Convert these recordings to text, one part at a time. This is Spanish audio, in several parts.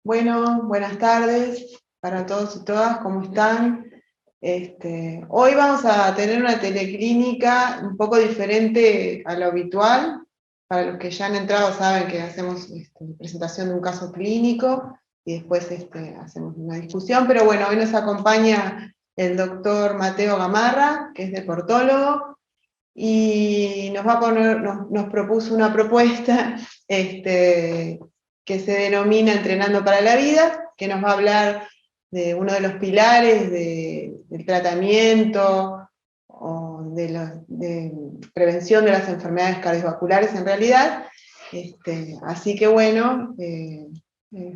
Bueno, buenas tardes para todos y todas, ¿cómo están? Hoy vamos a tener una teleclínica un poco diferente a lo habitual. Para los que ya han entrado saben que hacemos presentación de un caso clínico y después hacemos una discusión, pero bueno, hoy nos acompaña el doctor Mateo Gamarra, que es deportólogo, y nos propuso una propuesta que se denomina Entrenando para la Vida, que nos va a hablar de uno de los pilares del tratamiento o de prevención de las enfermedades cardiovasculares en realidad. Así que bueno,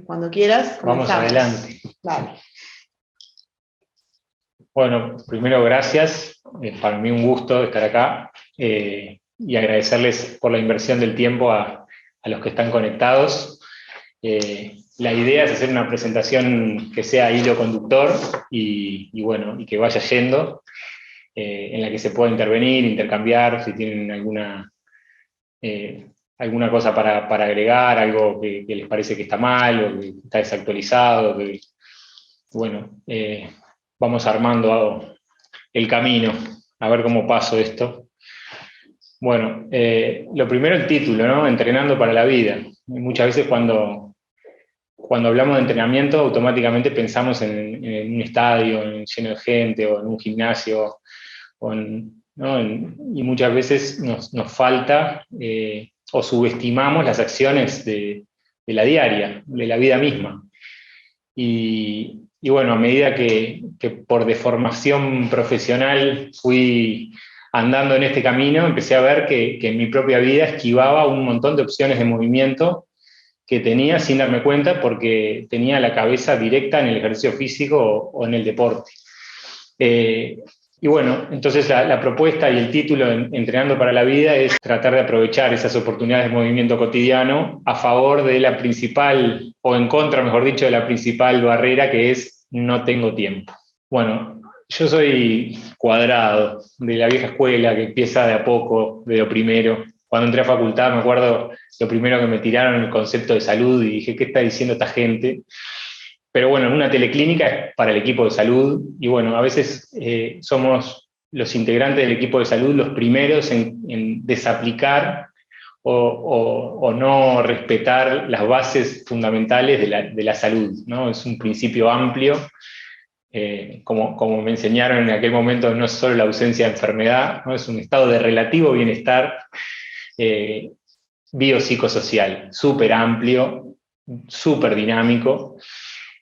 cuando quieras, vamos adelante. Vale. Bueno, primero gracias, para mí un gusto estar acá y agradecerles por la inversión del tiempo a los que están conectados. La idea es hacer una presentación que sea hilo conductor y que vaya yendo, en la que se pueda intervenir, intercambiar, si tienen alguna cosa para agregar, algo que les parece que está mal o que está desactualizado. Vamos armando el camino, a ver cómo paso esto. Bueno, lo primero el título, ¿no? Entrenando para la vida. Muchas veces cuando hablamos de entrenamiento, automáticamente pensamos en un estadio lleno de gente, o en un gimnasio, y muchas veces nos falta o subestimamos las acciones de la diaria, de la vida misma. Y bueno, a medida que por deformación profesional fui andando en este camino, empecé a ver que en mi propia vida esquivaba un montón de opciones de movimiento que tenía sin darme cuenta, porque tenía la cabeza directa en el ejercicio físico o en el deporte. Y bueno, entonces la propuesta y el título Entrenando para la Vida es tratar de aprovechar esas oportunidades de movimiento cotidiano a favor de la principal, o en contra, mejor dicho, de la principal barrera, que es no tengo tiempo. Bueno, yo soy cuadrado, de la vieja escuela, que empieza de a poco, de lo primero. Cuando entré a facultad, me acuerdo, lo primero que me tiraron el concepto de salud, y dije, ¿qué está diciendo esta gente? Pero bueno, en una teleclínica es para el equipo de salud, y bueno, a veces somos los integrantes del equipo de salud los primeros en desaplicar o no respetar las bases fundamentales de la salud, ¿no? Es un principio amplio, como me enseñaron en aquel momento, no es solo la ausencia de enfermedad, ¿no? Es un estado de relativo bienestar biopsicosocial, súper amplio, súper dinámico.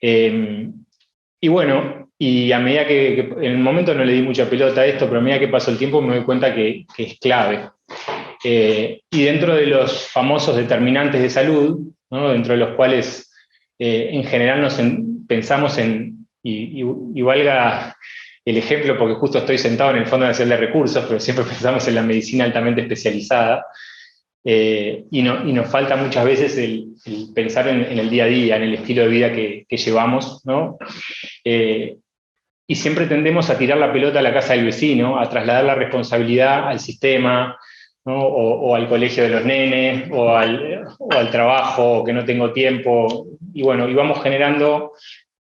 Y bueno, y a medida que en el momento no le di mucha pelota a esto, pero a medida que pasó el tiempo me doy cuenta que es clave. Y dentro de los famosos determinantes de salud, ¿no? Dentro de los cuales en general pensamos en, y valga el ejemplo porque justo estoy sentado en el Fondo Nacional de Recursos, pero siempre pensamos en la medicina altamente especializada, y nos falta muchas veces el pensar en el día a día, en el estilo de vida que llevamos, ¿no? Y siempre tendemos a tirar la pelota a la casa del vecino, a trasladar la responsabilidad al sistema, ¿no? O al colegio de los nenes, o al trabajo, o que no tengo tiempo, y bueno, y vamos generando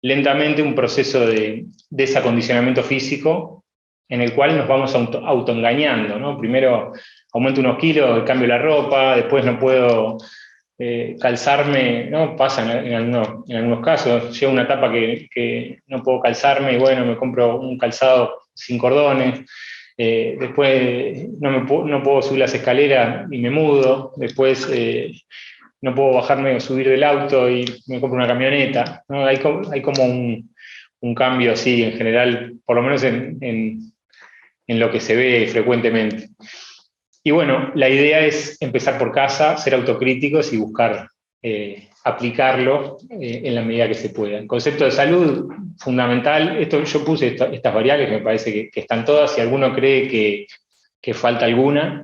lentamente un proceso de desacondicionamiento físico en el cual nos vamos autoengañando, ¿no? Primero aumento unos kilos, cambio la ropa, después no puedo calzarme, ¿no? Pasa en algunos casos, llega una etapa que no puedo calzarme y bueno, me compro un calzado sin cordones, después no puedo subir las escaleras y me mudo, después no puedo bajarme o subir del auto y me compro una camioneta, ¿no? Hay como un cambio así en general, por lo menos en lo que se ve frecuentemente. Y bueno, la idea es empezar por casa, ser autocríticos y buscar aplicarlo en la medida que se pueda. El concepto de salud, fundamental, yo puse estas variables, me parece que están todas, si alguno cree que falta alguna,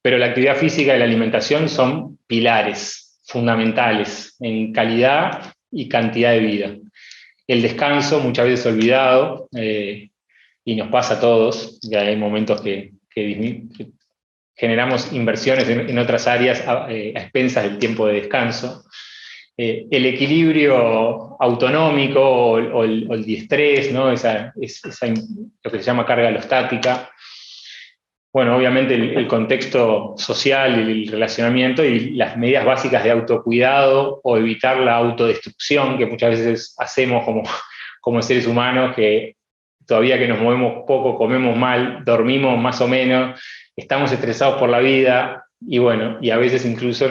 pero la actividad física y la alimentación son pilares fundamentales en calidad y cantidad de vida. El descanso, muchas veces olvidado, y nos pasa a todos, que hay momentos que generamos inversiones en otras áreas a expensas del tiempo de descanso. el equilibrio autonómico o el diestrés, ¿no? Esa, lo que se llama carga alostática. Bueno, obviamente el contexto social, el relacionamiento y las medidas básicas de autocuidado o evitar la autodestrucción que muchas veces hacemos como seres humanos, que todavía que nos movemos poco, comemos mal, dormimos más o menos, estamos estresados por la vida y bueno, y a veces incluso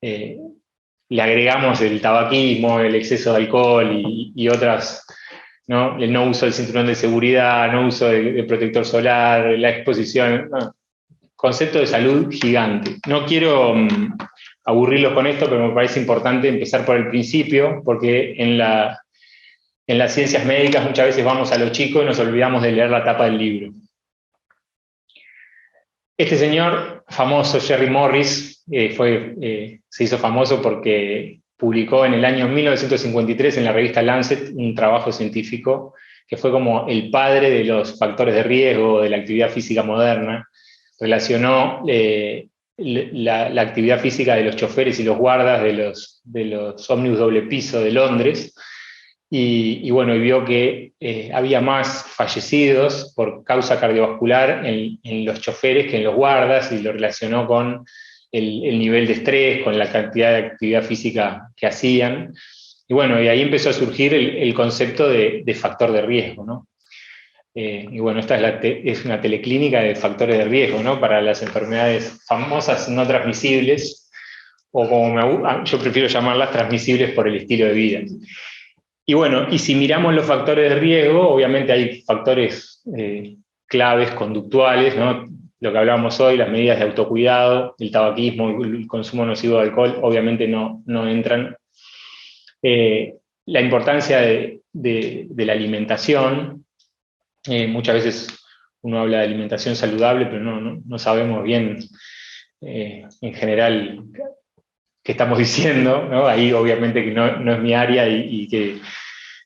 le agregamos el tabaquismo, el exceso de alcohol y otras, ¿no? El no uso del cinturón de seguridad, no uso de protector solar, la exposición, ¿no? Concepto de salud gigante. No quiero aburrirlos con esto, pero me parece importante empezar por el principio, porque en las ciencias médicas muchas veces vamos a lo chico y nos olvidamos de leer la tapa del libro. Este señor famoso, Jerry Morris, se hizo famoso porque publicó en el año 1953 en la revista Lancet un trabajo científico que fue como el padre de los factores de riesgo de la actividad física moderna. Relacionó la actividad física de los choferes y los guardas de los ómnibus doble piso de Londres, y bueno, y vio que había más fallecidos por causa cardiovascular en los choferes que en los guardas, y lo relacionó con el nivel de estrés, con la cantidad de actividad física que hacían. Y bueno, y ahí empezó a surgir el concepto de factor de riesgo, ¿no? Y bueno, esta es una teleclínica de factores de riesgo, ¿no? Para las enfermedades famosas no transmisibles, o como yo prefiero llamarlas, transmisibles por el estilo de vida. Y bueno, y si miramos los factores de riesgo, obviamente hay factores claves conductuales, ¿no? Lo que hablábamos hoy, las medidas de autocuidado, el tabaquismo, el consumo nocivo de alcohol, obviamente no entran. La importancia de la alimentación, muchas veces uno habla de alimentación saludable, pero no sabemos bien en general qué estamos diciendo, ¿no? Ahí obviamente que no es mi área,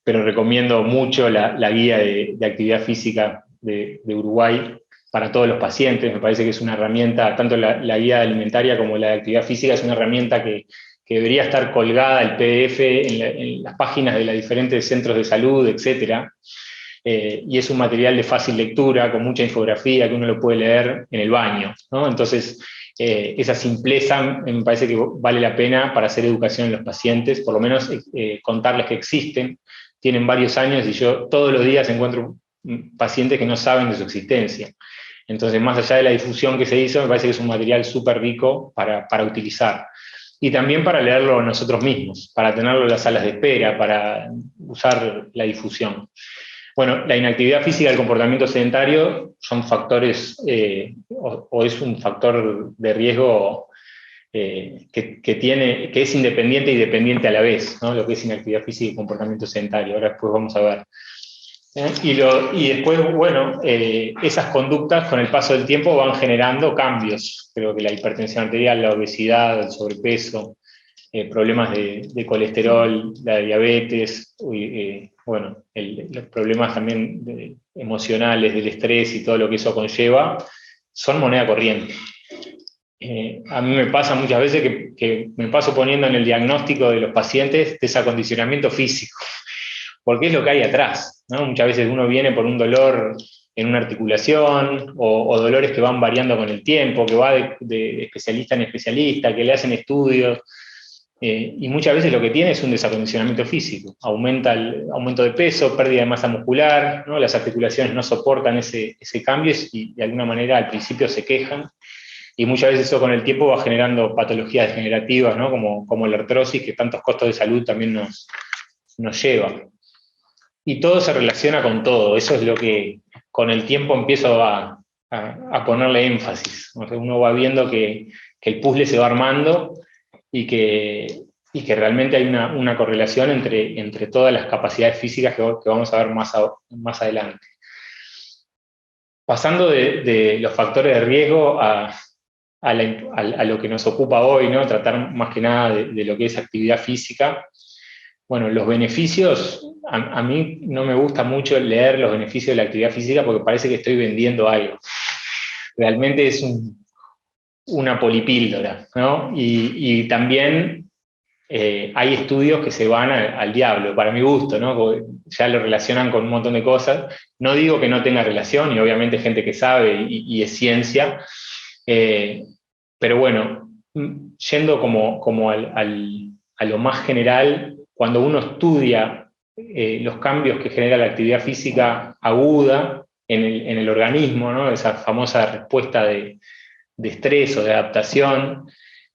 pero recomiendo mucho la guía de actividad física de Uruguay para todos los pacientes. Me parece que es una herramienta, tanto la guía alimentaria como la de actividad física, es una herramienta que debería estar colgada el PDF en las páginas de los diferentes centros de salud, etc. Y es un material de fácil lectura, con mucha infografía, que uno lo puede leer en el baño, ¿no? Entonces, esa simpleza me parece que vale la pena para hacer educación en los pacientes, por lo menos contarles que existen. Tienen varios años y yo todos los días encuentro pacientes que no saben de su existencia. Entonces, más allá de la difusión que se hizo, me parece que es un material súper rico para utilizar. Y también para leerlo nosotros mismos, para tenerlo en las salas de espera, para usar la difusión. Bueno, la inactividad física y el comportamiento sedentario son factores, o es un factor de riesgo que es independiente y dependiente a la vez, ¿no? Lo que es inactividad física y comportamiento sedentario. Ahora después vamos a ver. Y después, bueno, esas conductas con el paso del tiempo van generando cambios. Creo que la hipertensión arterial, la obesidad, el sobrepeso, problemas de colesterol, la diabetes, bueno, los problemas también emocionales, del estrés y todo lo que eso conlleva, son moneda corriente. A mí me pasa muchas veces que me paso poniendo en el diagnóstico de los pacientes desacondicionamiento físico, porque es lo que hay atrás, ¿no? Muchas veces uno viene por un dolor en una articulación, o dolores que van variando con el tiempo, que va de especialista en especialista, que le hacen estudios, y muchas veces lo que tiene es un desacondicionamiento físico. Aumenta el aumento de peso, pérdida de masa muscular, ¿no? Las articulaciones no soportan ese cambio y de alguna manera al principio se quejan, y muchas veces eso con el tiempo va generando patologías degenerativas, ¿no? como la artrosis, que tantos costos de salud también nos lleva. Y todo se relaciona con todo. Eso es lo que con el tiempo empiezo a ponerle énfasis. O sea, uno va viendo que el puzzle se va armando y que realmente hay una correlación entre todas las capacidades físicas que vamos a ver más adelante. Pasando de los factores de riesgo a lo que nos ocupa hoy, ¿no? Tratar más que nada de lo que es actividad física. Bueno, los beneficios, a mí no me gusta mucho leer los beneficios de la actividad física porque parece que estoy vendiendo algo. Realmente es una polipíldora, ¿no? Y también hay estudios que se van al diablo, para mi gusto, ¿no? Porque ya lo relacionan con un montón de cosas. No digo que no tenga relación, y obviamente hay gente que sabe y es ciencia, pero bueno, yendo como a lo más general, cuando uno estudia los cambios que genera la actividad física aguda en el organismo, ¿no? Esa famosa respuesta de estrés o de adaptación,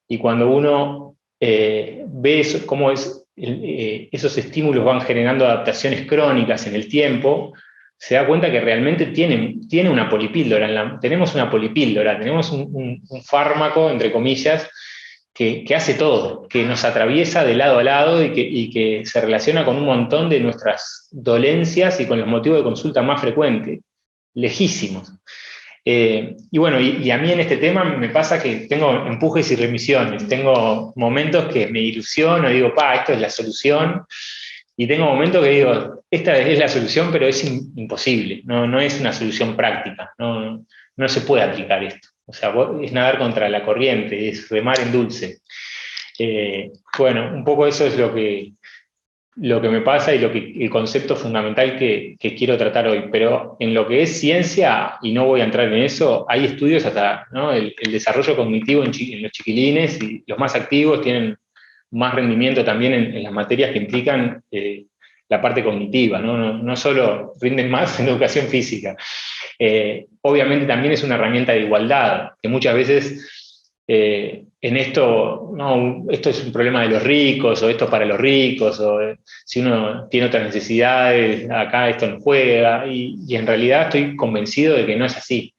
y cuando uno ve cómo esos estímulos van generando adaptaciones crónicas en el tiempo, se da cuenta que realmente tiene una polipíldora. Tenemos una polipíldora, tenemos un fármaco, entre comillas, que hace todo, que nos atraviesa de lado a lado y que se relaciona con un montón de nuestras dolencias y con los motivos de consulta más frecuentes, lejísimos. Y bueno, y a mí en este tema me pasa que tengo empujes y remisiones, tengo momentos que me ilusiono y digo, esto es la solución, y tengo momentos que digo, esta es la solución, pero es imposible, no es una solución práctica, no se puede aplicar esto. O sea, es nadar contra la corriente, es remar en dulce. Bueno, un poco eso es lo que me pasa y el concepto fundamental que quiero tratar hoy. Pero en lo que es ciencia, y no voy a entrar en eso, hay estudios hasta, ¿no? el desarrollo cognitivo en los chiquilines, y los más activos tienen más rendimiento también en las materias que implican la parte cognitiva, no solo rinden más en educación física. Obviamente también es una herramienta de igualdad, que muchas veces en esto, no, esto es un problema de los ricos, o esto es para los ricos, o si uno tiene otras necesidades, acá esto no juega, y en realidad estoy convencido de que no es así,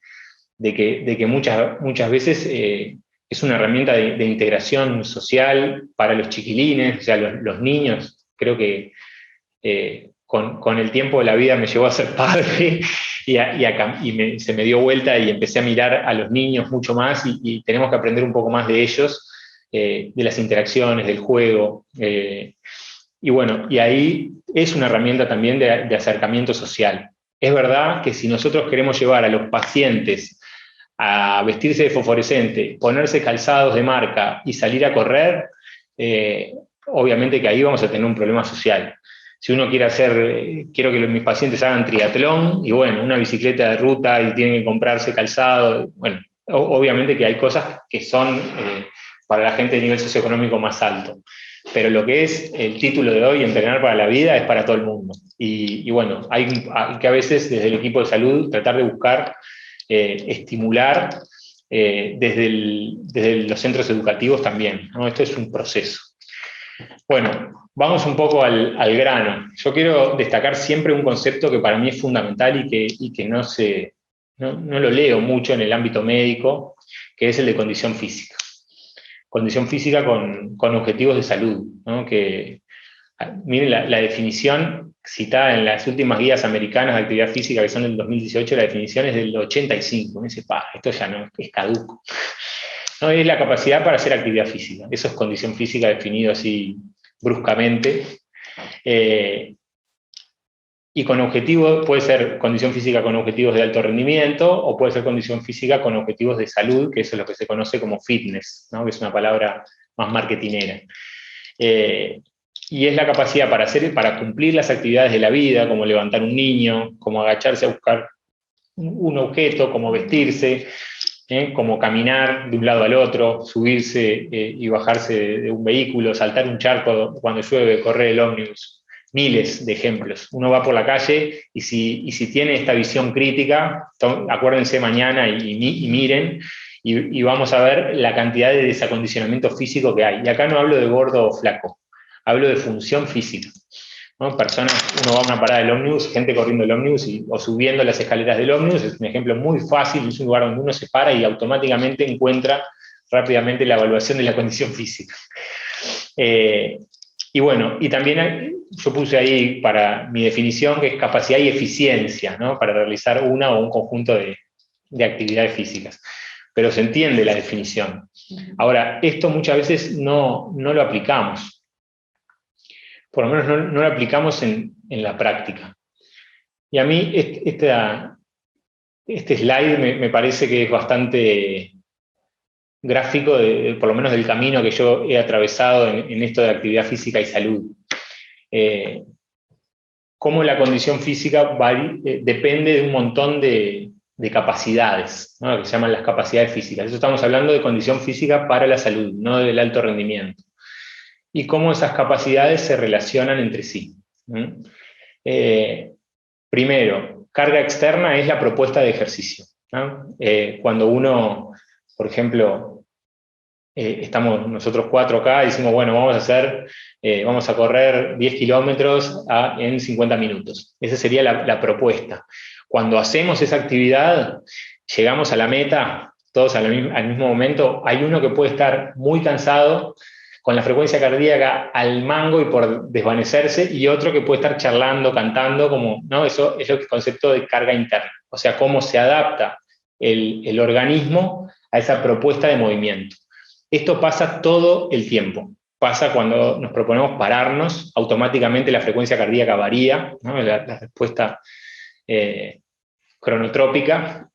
de que muchas veces es una herramienta de integración social para los chiquilines, o sea, los niños. Creo que con el tiempo de la vida me llevó a ser padre se me dio vuelta y empecé a mirar a los niños mucho más, y tenemos que aprender un poco más de ellos, de las interacciones, del juego. Y bueno, y ahí es una herramienta también de acercamiento social. Es verdad que si nosotros queremos llevar a los pacientes a vestirse de fosforescente, ponerse calzados de marca y salir a correr, obviamente que ahí vamos a tener un problema social. Si uno quiere quiero que mis pacientes hagan triatlón, y bueno, una bicicleta de ruta y tienen que comprarse calzado, bueno, obviamente que hay cosas que son para la gente de nivel socioeconómico más alto. Pero lo que es el título de hoy, entrenar para la vida, es para todo el mundo. Y bueno, hay que a veces desde el equipo de salud tratar de buscar estimular desde los centros educativos también, ¿no? Esto es un proceso. Bueno, vamos un poco al grano. Yo quiero destacar siempre un concepto que para mí es fundamental y que no lo leo mucho en el ámbito médico, que es el de condición física. Condición física con objetivos de salud, ¿no? Que, miren, la definición citada en las últimas guías americanas de actividad física, que son del 2018, la definición es del 85. Me dice, esto ya no es caduco. No, es la capacidad para hacer actividad física. Eso es condición física definido así bruscamente. Y con objetivos, puede ser condición física con objetivos de alto rendimiento, o puede ser condición física con objetivos de salud, que eso es lo que se conoce como fitness, ¿no? Que es una palabra más marketinera. Y es la capacidad para cumplir las actividades de la vida, como levantar un niño, como agacharse a buscar un objeto, como vestirse, como caminar de un lado al otro, subirse y bajarse de un vehículo, saltar un charco cuando llueve, correr el ómnibus. Miles de ejemplos. Uno va por la calle y si tiene esta visión crítica, acuérdense mañana y miren, y vamos a ver la cantidad de desacondicionamiento físico que hay. Y acá no hablo de gordo o flaco, hablo de función física, ¿no? Personas, uno va a una parada del ómnibus, gente corriendo el ómnibus o subiendo las escaleras del ómnibus, es un ejemplo muy fácil, es un lugar donde uno se para y automáticamente encuentra rápidamente la evaluación de la condición física. Y bueno, y también yo puse ahí para mi definición que es capacidad y eficiencia, ¿no? Para realizar una o un conjunto de actividades físicas. Pero se entiende la definición. Ahora, esto muchas veces no lo aplicamos. Por lo menos no lo aplicamos en la práctica. Y a mí este slide me parece que es bastante gráfico, por lo menos del camino que yo he atravesado en esto de actividad física y salud. Cómo la condición física depende de un montón de capacidades, ¿no? Que se llaman las capacidades físicas. Eso estamos hablando de condición física para la salud, no del alto rendimiento. Y cómo esas capacidades se relacionan entre sí. Primero, carga externa es la propuesta de ejercicio, ¿no? Cuando uno, por ejemplo, estamos nosotros 4 acá y decimos, bueno, vamos a correr 10 kilómetros en 50 minutos. Esa sería la propuesta. Cuando hacemos esa actividad, llegamos a la meta, todos al mismo momento. Hay uno que puede estar muy cansado, con la frecuencia cardíaca al mango y por desvanecerse, y otro que puede estar charlando, cantando, ¿no? Eso es el concepto de carga interna. O sea, cómo se adapta el organismo a esa propuesta de movimiento. Esto pasa todo el tiempo. Pasa cuando nos proponemos pararnos, automáticamente la frecuencia cardíaca varía, ¿no? La respuesta cronotrópica.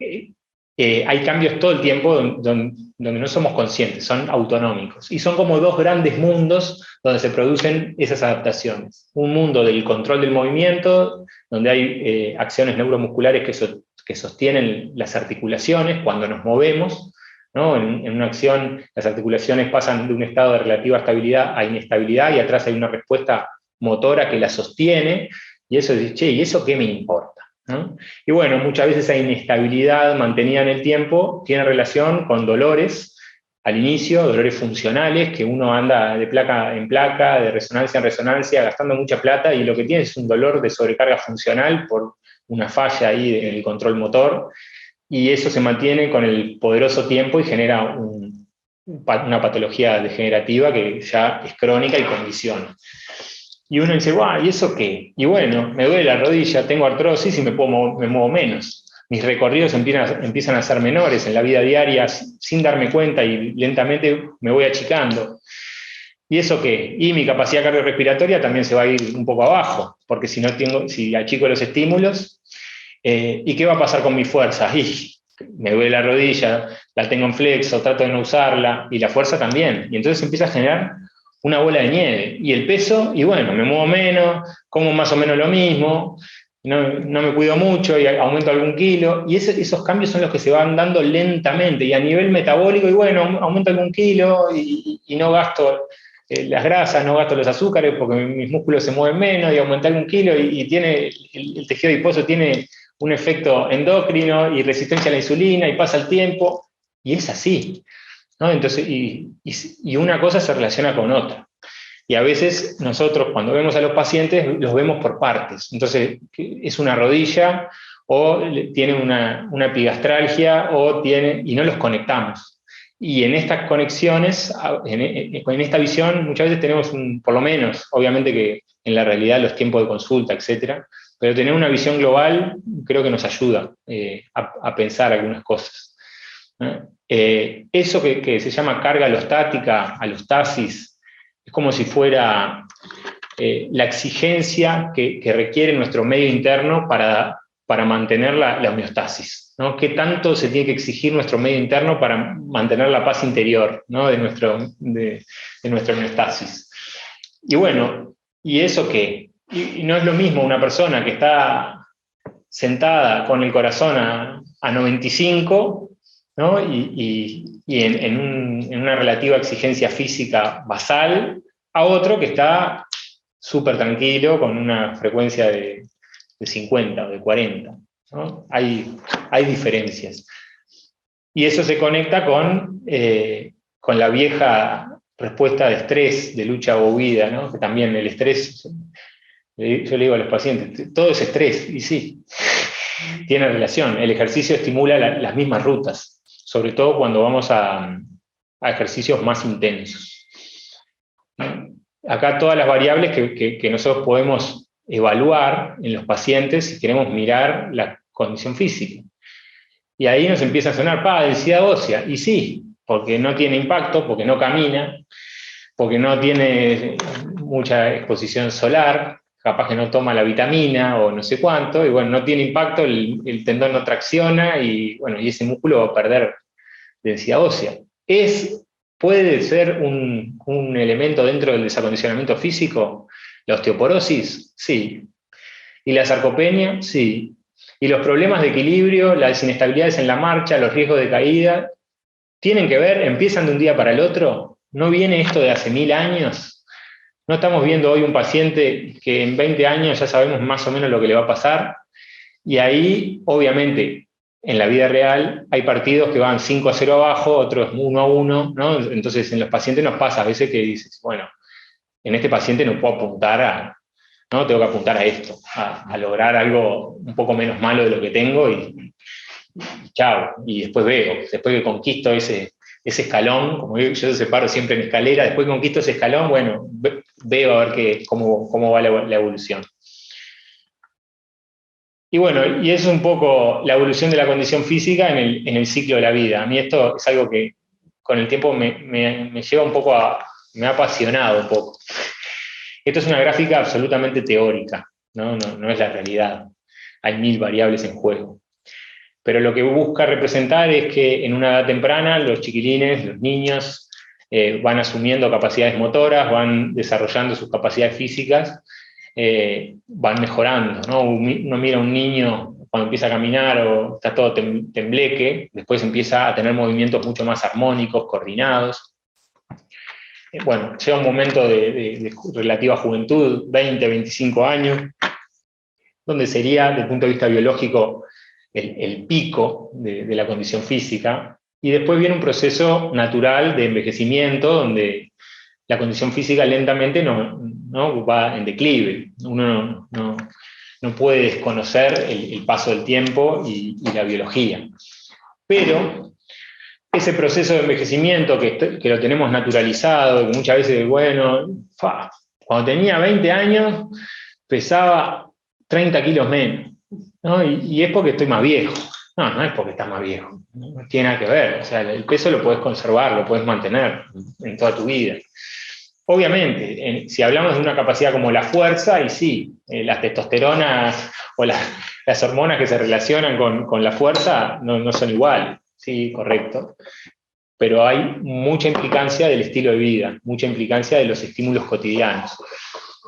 Hay cambios todo el tiempo donde no somos conscientes, son autonómicos. Y son como dos grandes mundos donde se producen esas adaptaciones. Un mundo del control del movimiento, donde hay acciones neuromusculares que sostienen las articulaciones cuando nos movemos, ¿no? En una acción, las articulaciones pasan de un estado de relativa estabilidad a inestabilidad, y atrás hay una respuesta motora que la sostiene, y eso dice, che, ¿y eso qué me importa? ¿No? Y bueno, muchas veces esa inestabilidad mantenida en el tiempo tiene relación con dolores al inicio, dolores funcionales, que uno anda de placa en placa, de resonancia en resonancia, gastando mucha plata, y lo que tiene es un dolor de sobrecarga funcional por una falla ahí en el control motor, y eso se mantiene con el poderoso tiempo y genera una patología degenerativa que ya es crónica y condiciona. Y uno dice, ¿y eso qué? Y bueno, me duele la rodilla, tengo artrosis y me muevo menos. Mis recorridos empiezan a ser menores en la vida diaria sin darme cuenta, y lentamente me voy achicando. ¿Y eso qué? Y mi capacidad cardiorrespiratoria también se va a ir un poco abajo, porque si achico los estímulos, ¿y qué va a pasar con mi fuerza? Y me duele la rodilla, la tengo en flexo, trato de no usarla, y la fuerza también. Y entonces empieza a generar una bola de nieve. Y el peso, y bueno, me muevo menos, como más o menos lo mismo, no me cuido mucho y aumento algún kilo. Y esos cambios son los que se van dando lentamente. Y a nivel metabólico, y bueno, aumento algún kilo y no gasto las grasas, no gasto los azúcares porque mis músculos se mueven menos, y aumenté algún kilo, y tiene el tejido adiposo tiene un efecto endocrino y resistencia a la insulina, y pasa el tiempo, y es así, ¿no? Entonces, y una cosa se relaciona con otra. Y a veces nosotros, cuando vemos a los pacientes, los vemos por partes. Entonces, es una rodilla, o tiene una epigastralgia, y no los conectamos. Y en estas conexiones, en esta visión, muchas veces tenemos por lo menos, obviamente que en la realidad los tiempos de consulta, etcétera, pero tener una visión global creo que nos ayuda a pensar algunas cosas, ¿no? Eso que se llama carga alostática, alostasis, es como si fuera la exigencia que requiere nuestro medio interno para mantener la homeostasis, ¿no? ¿Qué tanto se tiene que exigir nuestro medio interno para mantener la paz interior, ¿no? de nuestra homeostasis? Y bueno, ¿y eso qué? Y no es lo mismo una persona que está sentada con el corazón a 95, ¿no? y en una relativa exigencia física basal, a otro que está súper tranquilo con una frecuencia de 50 o de 40, ¿no? Hay diferencias. Y eso se conecta con la vieja respuesta de estrés, de lucha o huida, ¿no? Que también el estrés, yo le digo a los pacientes, todo es estrés, y sí, tiene relación. El ejercicio estimula las mismas rutas, sobre todo cuando vamos a ejercicios más intensos. Acá todas las variables que nosotros podemos evaluar en los pacientes si queremos mirar la condición física. Y ahí nos empieza a sonar, densidad ósea. Y sí, porque no tiene impacto, porque no camina, porque no tiene mucha exposición solar, capaz que no toma la vitamina o no sé cuánto, y bueno, no tiene impacto, el tendón no tracciona, y bueno, y ese músculo va a perder densidad ósea. ¿Puede ser un elemento dentro del desacondicionamiento físico? ¿La osteoporosis? Sí. ¿Y la sarcopenia? Sí. ¿Y los problemas de equilibrio, las inestabilidades en la marcha, los riesgos de caída, tienen que ver, empiezan de un día para el otro? ¿No viene esto de hace 1000 años? ¿No estamos viendo hoy un paciente que en 20 años ya sabemos más o menos lo que le va a pasar? Y ahí, obviamente, en la vida real hay partidos que van 5-0 abajo, otros 1-1, ¿no? Entonces en los pacientes nos pasa a veces que dices, bueno, en este paciente no puedo apuntar ¿no? Tengo que apuntar a esto, a lograr algo un poco menos malo de lo que tengo y chao. Y después después que conquisto ese escalón, como yo separo siempre en escalera, después que conquisto ese escalón, bueno, veo a ver cómo va la evolución. Y bueno, y eso es un poco la evolución de la condición física en el ciclo de la vida. A mí esto es algo que con el tiempo me lleva un poco me ha apasionado un poco. Esto es una gráfica absolutamente teórica, no es la realidad. Hay 1000 variables en juego. Pero lo que busca representar es que en una edad temprana los chiquilines, los niños, van asumiendo capacidades motoras, van desarrollando sus capacidades físicas, van mejorando, ¿no? Uno mira a un niño cuando empieza a caminar o está todo tembleque, después empieza a tener movimientos mucho más armónicos, coordinados. Bueno, llega un momento de relativa juventud, 20, 25 años, donde sería, desde el punto de vista biológico, el pico de la condición física, y después viene un proceso natural de envejecimiento, donde la condición física lentamente no va en declive. Uno no puede desconocer el paso del tiempo y la biología. Pero ese proceso de envejecimiento que lo tenemos naturalizado, que muchas veces, bueno, cuando tenía 20 años pesaba 30 kilos menos, ¿no? Y es porque estoy más viejo. No es porque estás más viejo, no tiene nada que ver. O sea, el peso lo puedes conservar, lo puedes mantener en toda tu vida. Obviamente, si hablamos de una capacidad como la fuerza, y sí, las testosteronas o las hormonas que se relacionan con la fuerza no son iguales, sí, correcto. Pero hay mucha implicancia del estilo de vida, mucha implicancia de los estímulos cotidianos.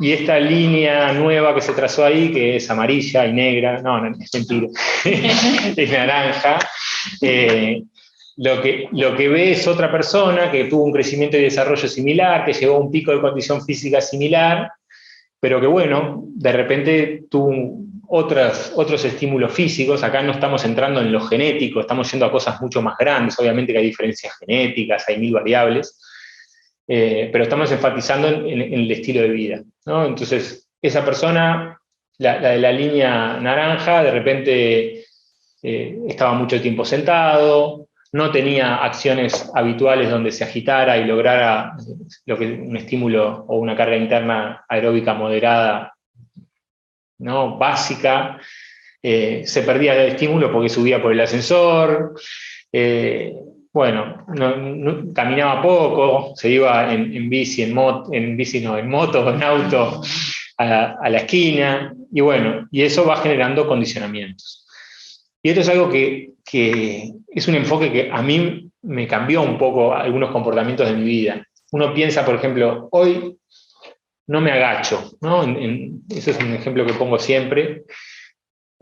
Y esta línea nueva que se trazó ahí, que es amarilla y negra, no es mentira, es naranja, lo que ve es otra persona que tuvo un crecimiento y desarrollo similar, que llegó a un pico de condición física similar, pero que bueno, de repente tuvo otros estímulos físicos. Acá no estamos entrando en lo genético, estamos yendo a cosas mucho más grandes. Obviamente que hay diferencias genéticas, hay 1000 variables, pero estamos enfatizando en el estilo de vida, ¿no? Entonces, esa persona, la de la línea naranja, de repente estaba mucho tiempo sentado, no tenía acciones habituales donde se agitara y lograra un estímulo o una carga interna aeróbica moderada, ¿no? Básica. Se perdía el estímulo porque subía por el ascensor. Bueno, caminaba poco, se iba en bici, en moto, en auto a la esquina, y bueno, y eso va generando condicionamientos. Y esto es algo que es un enfoque que a mí me cambió un poco algunos comportamientos de mi vida. Uno piensa, por ejemplo, hoy no me agacho, ¿no? Ese es un ejemplo que pongo siempre.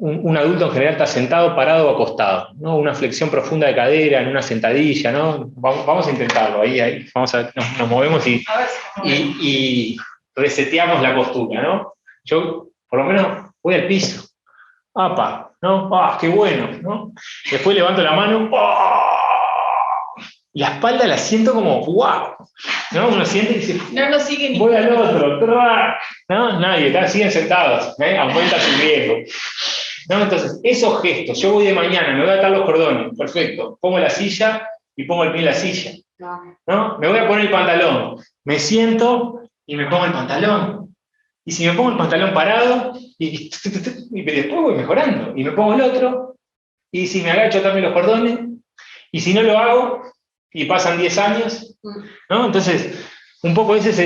Un adulto en general está sentado, parado o acostado, ¿no? Una flexión profunda de cadera en una sentadilla, ¿no? Vamos a intentarlo, ahí nos movemos y reseteamos la postura, ¿no? Yo, por lo menos, voy al piso. ¡Apa! ¿No? ¡Ah, qué bueno! ¿No? Después levanto la mano. ¡Oh! La espalda la siento como ¡wow! ¿No? Uno siente y dice, no sigue ni voy al otro. ¿No? Nadie, siguen sentados. Aumenta su riesgo. ¿No? Entonces, esos gestos, yo voy de mañana, me voy a atar los cordones, perfecto. Pongo la silla y pongo el pie en la silla. ¿No? Me voy a poner el pantalón. Me siento y me pongo el pantalón. Y si me pongo el pantalón parado, y después voy mejorando, y me pongo el otro, y si me agacho también los cordones, y si no lo hago, y pasan 10 años, ¿no? Entonces, un poco ese es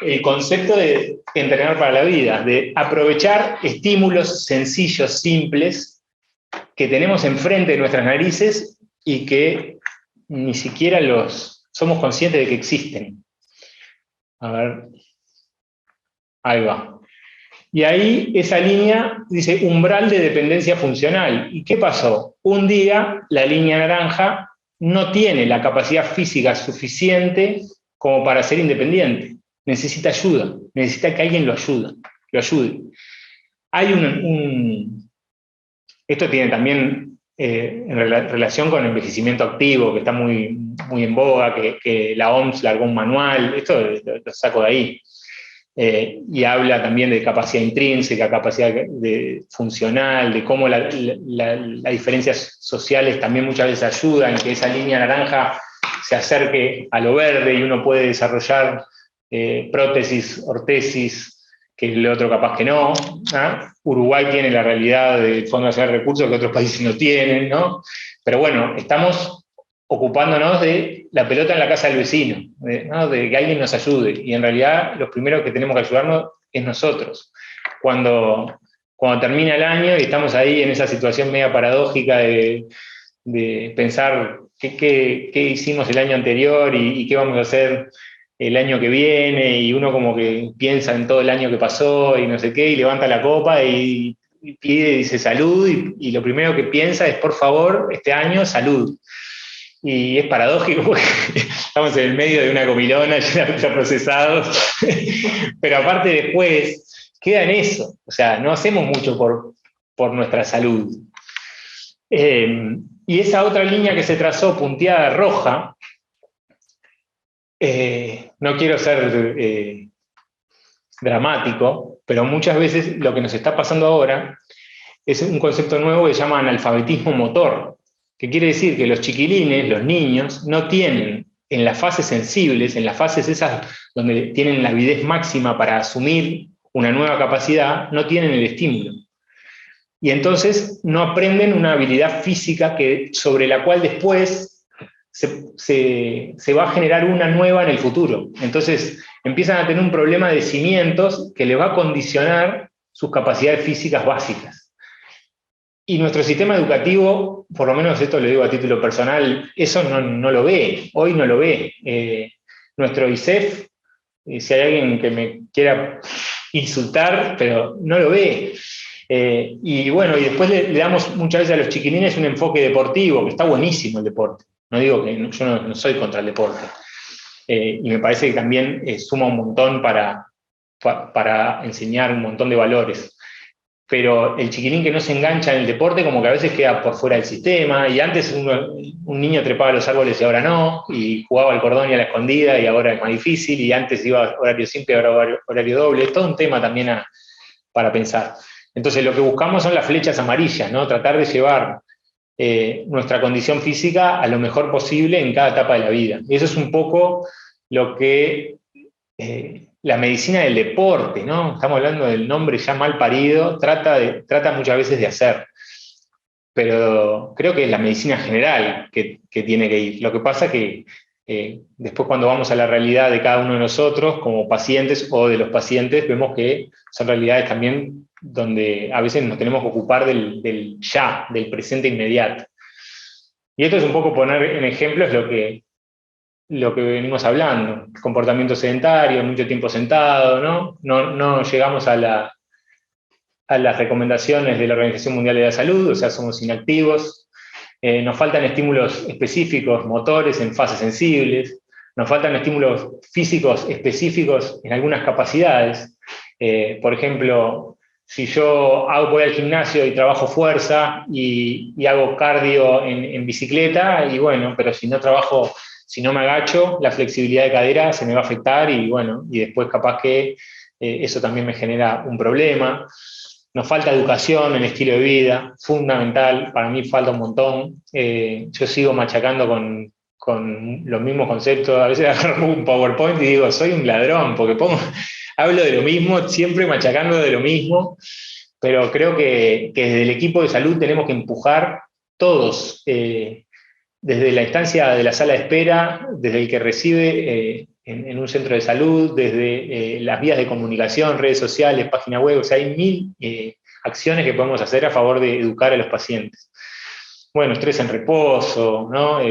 el concepto de entrenar para la vida, de aprovechar estímulos sencillos, simples, que tenemos enfrente de nuestras narices, y que ni siquiera somos conscientes de que existen. A ver, ahí va. Y ahí esa línea dice umbral de dependencia funcional. ¿Y qué pasó? Un día la línea naranja no tiene la capacidad física suficiente como para ser independiente. Necesita ayuda, necesita que alguien lo ayude. Hay esto tiene también en relación con el envejecimiento activo, que está muy, muy en boga, que la OMS largó un manual, esto lo saco de ahí. Y habla también de capacidad intrínseca, capacidad funcional, de cómo las diferencias sociales también muchas veces ayudan, que esa línea naranja se acerque a lo verde y uno puede desarrollar prótesis, ortesis, que el otro capaz que no. Uruguay tiene la realidad del Fondo Nacional de Recursos que otros países no tienen, ¿no? Pero bueno, estamos ocupándonos de la pelota en la casa del vecino, ¿no? De que alguien nos ayude. Y en realidad los primeros que tenemos que ayudarnos es nosotros. Cuando termina el año y estamos ahí en esa situación media paradójica de pensar qué hicimos el año anterior y qué vamos a hacer el año que viene, y uno como que piensa en todo el año que pasó y no sé qué, y levanta la copa y pide, dice salud, y lo primero que piensa es, por favor, este año, salud. Y es paradójico porque estamos en el medio de una comilona llena de ultraprocesados, pero aparte después queda en eso, o sea, no hacemos mucho por nuestra salud. Y esa otra línea que se trazó, punteada roja, no quiero ser dramático, pero muchas veces lo que nos está pasando ahora es un concepto nuevo que se llama analfabetismo motor, que quiere decir que los chiquilines, los niños, no tienen en las fases sensibles, en las fases esas donde tienen la avidez máxima para asumir una nueva capacidad, no tienen el estímulo. Y entonces no aprenden una habilidad física sobre la cual después se va a generar una nueva en el futuro. Entonces empiezan a tener un problema de cimientos que les va a condicionar sus capacidades físicas básicas. Y nuestro sistema educativo, por lo menos esto lo digo a título personal, eso no lo ve, hoy no lo ve. Nuestro ISEF, si hay alguien que me quiera insultar, pero no lo ve. Y bueno, y después le damos muchas veces a los chiquilines un enfoque deportivo, que está buenísimo el deporte. No digo que yo no soy contra el deporte. Y me parece que también suma un montón para enseñar un montón de valores. Pero el chiquilín que no se engancha en el deporte como que a veces queda por fuera del sistema, y antes un niño trepaba a los árboles y ahora no, y jugaba al cordón y a la escondida y ahora es más difícil, y antes iba a horario simple y ahora horario doble. Es todo un tema también para pensar. Entonces lo que buscamos son las flechas amarillas, ¿no? Tratar de llevar nuestra condición física a lo mejor posible en cada etapa de la vida. Y eso es un poco lo que la medicina del deporte, ¿no? Estamos hablando del nombre ya mal parido, trata muchas veces de hacer. Pero creo que es la medicina general que tiene que ir. Lo que pasa que después cuando vamos a la realidad de cada uno de nosotros, como pacientes o de los pacientes, vemos que son realidades también donde a veces nos tenemos que ocupar del ya, del presente inmediato. Y esto es un poco poner en ejemplos lo que venimos hablando, comportamiento sedentario, mucho tiempo sentado, ¿no? No llegamos a las recomendaciones de la Organización Mundial de la Salud, o sea, somos inactivos, nos faltan estímulos específicos, motores en fases sensibles, nos faltan estímulos físicos específicos en algunas capacidades. Por ejemplo, si yo voy al gimnasio y trabajo fuerza y hago cardio en bicicleta, y bueno, pero si no me agacho, la flexibilidad de cadera se me va a afectar, y bueno, y después capaz que eso también me genera un problema. Nos falta educación en estilo de vida, fundamental, para mí falta un montón. Yo sigo machacando con los mismos conceptos, a veces agarro un PowerPoint y digo, soy un ladrón, porque hablo de lo mismo, siempre machacando de lo mismo, pero creo que desde el equipo de salud tenemos que empujar todos, desde la instancia de la sala de espera, desde el que recibe en un centro de salud, desde las vías de comunicación, redes sociales, página web, o sea, hay 1000 acciones que podemos hacer a favor de educar a los pacientes. Bueno, estrés en reposo, ¿no?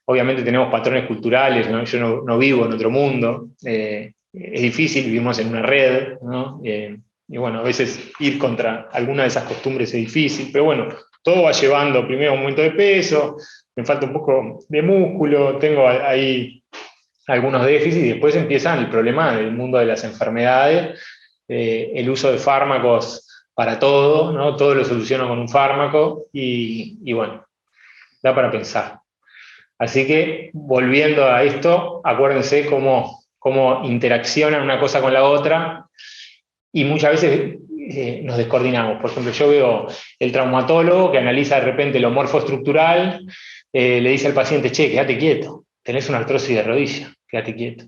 obviamente tenemos patrones culturales, ¿no? Yo no vivo en otro mundo, es difícil, vivimos en una red, ¿no? Y bueno, a veces ir contra alguna de esas costumbres es difícil, pero bueno, todo va llevando primero a un aumento de peso, me falta un poco de músculo, tengo ahí algunos déficits y después empieza el problema del mundo de las enfermedades, el uso de fármacos para todo, ¿no? Todo lo soluciono con un fármaco y bueno, da para pensar. Así que, volviendo a esto, acuérdense cómo interaccionan una cosa con la otra y muchas veces nos descoordinamos. Por ejemplo, yo veo el traumatólogo que analiza de repente lo morfoestructural, le dice al paciente, che, quédate quieto, tenés una artrosis de rodilla, quédate quieto.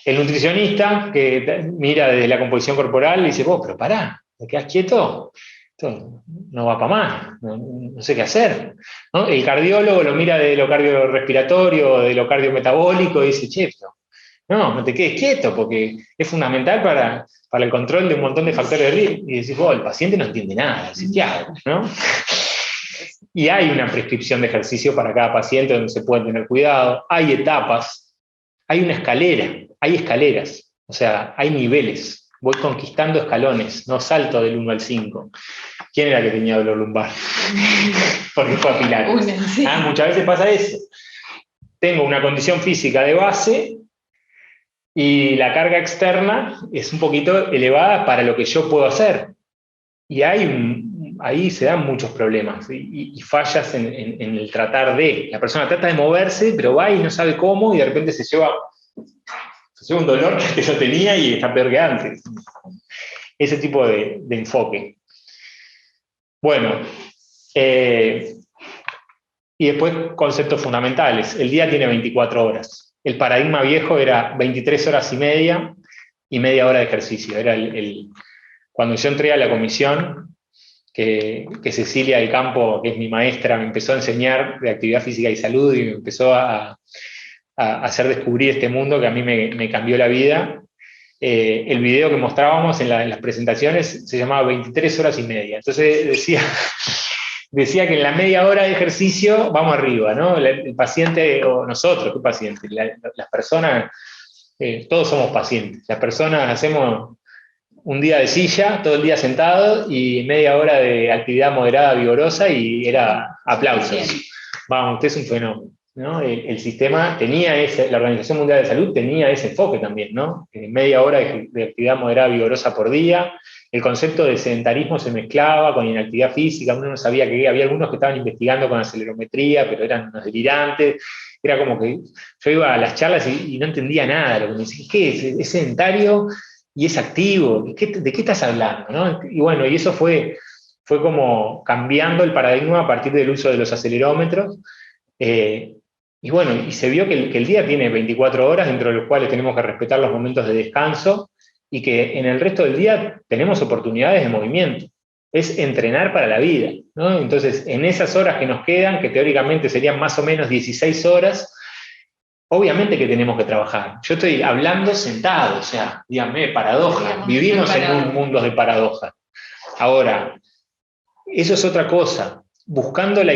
El nutricionista que mira desde la composición corporal le dice, vos, pero pará, ¿te quedás quieto? Esto no va para más, no sé qué hacer, ¿no? El cardiólogo lo mira de lo cardiorrespiratorio, de lo cardiometabólico y dice, che, no te quedes quieto porque es fundamental para el control de un montón de factores de riesgo. Y decís, el paciente no entiende nada, ¿qué hago? ¿No? Y hay una prescripción de ejercicio para cada paciente donde se puede tener cuidado, hay etapas, hay una escalera, hay escaleras, o sea, hay niveles. Voy conquistando escalones, no salto del 1 al 5. ¿Quién era que tenía dolor lumbar? Porque fue a Pilates. Sí. Muchas veces pasa eso. Tengo una condición física de base y la carga externa es un poquito elevada para lo que yo puedo hacer. Y ahí se dan muchos problemas y fallas en el tratar de. La persona trata de moverse, pero va y no sabe cómo y de repente se lleva un dolor que yo tenía y está peor que antes. Ese tipo de enfoque. Bueno, y después conceptos fundamentales. El día tiene 24 horas. El paradigma viejo era 23 horas y media hora de ejercicio. Era cuando yo entré a la comisión, que Cecilia del Campo, que es mi maestra, me empezó a enseñar de actividad física y salud y me empezó a hacer descubrir este mundo que a mí me cambió la vida. El video que mostrábamos en las presentaciones se llamaba 23 horas y media. Entonces decía que en la media hora de ejercicio vamos arriba, ¿no? El paciente, o nosotros, ¿qué paciente? Las personas, todos somos pacientes. Las personas hacemos un día de silla, todo el día sentado y media hora de actividad moderada, vigorosa y era aplausos. Vamos, usted es un fenómeno, ¿no? El sistema tenía la Organización Mundial de Salud tenía ese enfoque también, ¿no? Media hora de actividad moderada, vigorosa por día. El concepto de sedentarismo se mezclaba con inactividad física, uno no sabía que había algunos que estaban investigando con acelerometría, pero eran unos delirantes. Era como que yo iba a las charlas y no entendía nada. Lo que me decía, ¿qué es? ¿Es sedentario y es activo? ¿De qué estás hablando? ¿No? Y bueno, y eso fue como cambiando el paradigma a partir del uso de los acelerómetros. Y bueno, y se vio que el día tiene 24 horas, dentro de los cuales tenemos que respetar los momentos de descanso, y que en el resto del día tenemos oportunidades de movimiento. Es entrenar para la vida, ¿no? Entonces, en esas horas que nos quedan, que teóricamente serían más o menos 16 horas, obviamente que tenemos que trabajar. Yo estoy hablando sentado, o sea, díganme, paradoja. Vivimos en un mundo de paradojas. Ahora, eso es otra cosa. Buscando el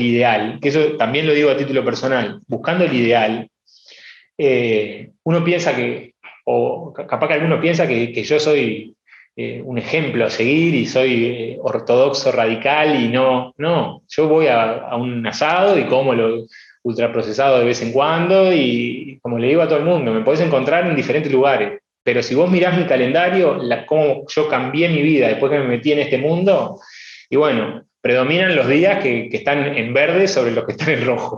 ideal, que eso también lo digo a título personal, buscando el ideal, uno piensa o capaz que alguno piensa que yo soy un ejemplo a seguir y soy ortodoxo radical y no, yo voy a un asado y como lo ultraprocesado de vez en cuando y como le digo a todo el mundo, me podés encontrar en diferentes lugares, pero si vos mirás mi calendario, cómo yo cambié mi vida después que me metí en este mundo, y bueno, predominan los días que están en verde sobre los que están en rojo,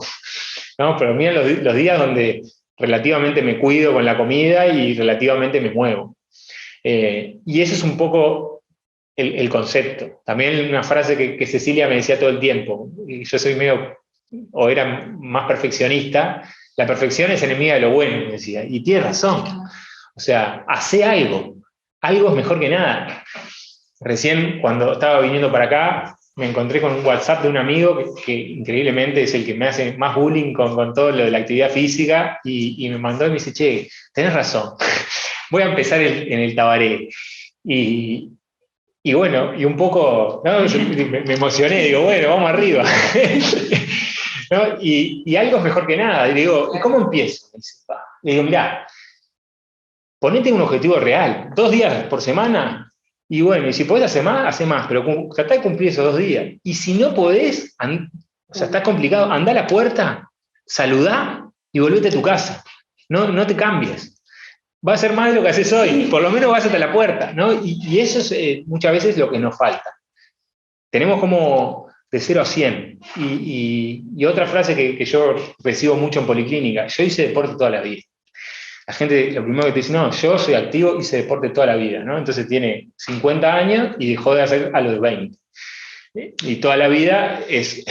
¿no? Predominan los días donde relativamente me cuido con la comida y relativamente me muevo. Y ese es un poco el concepto. También una frase que Cecilia me decía todo el tiempo, y yo soy o era más perfeccionista, la perfección es enemiga de lo bueno, me decía, y tiene razón. O sea, hace algo es mejor que nada. Recién, cuando estaba viniendo para acá, me encontré con un WhatsApp de un amigo que increíblemente es el que me hace más bullying con todo lo de la actividad física, y me mandó y me dice, che, tenés razón, voy a empezar en el Tabaré. Y bueno, y un poco, ¿no? Me emocioné, digo, bueno, vamos arriba. ¿no? Y algo es mejor que nada. Y digo, ¿y cómo empiezo? Le digo, mirá, ponete un objetivo real, 2 días por semana, y bueno, y si podés hacer más, hace más, pero tratá de cumplir esos 2 días. Y si no podés, o sea, está complicado, andá a la puerta, saludá y volvete a tu casa. No te cambies. Va a ser más de lo que haces hoy, por lo menos vas hasta la puerta, ¿no? Y eso es muchas veces lo que nos falta. Tenemos como de 0 a 100. Y otra frase que yo recibo mucho en Policlínica, yo hice deporte toda la vida. La gente lo primero que te dice, no, yo soy activo, hice deporte toda la vida, ¿no? Entonces tiene 50 años y dejó de hacer a los 20. Y toda la vida es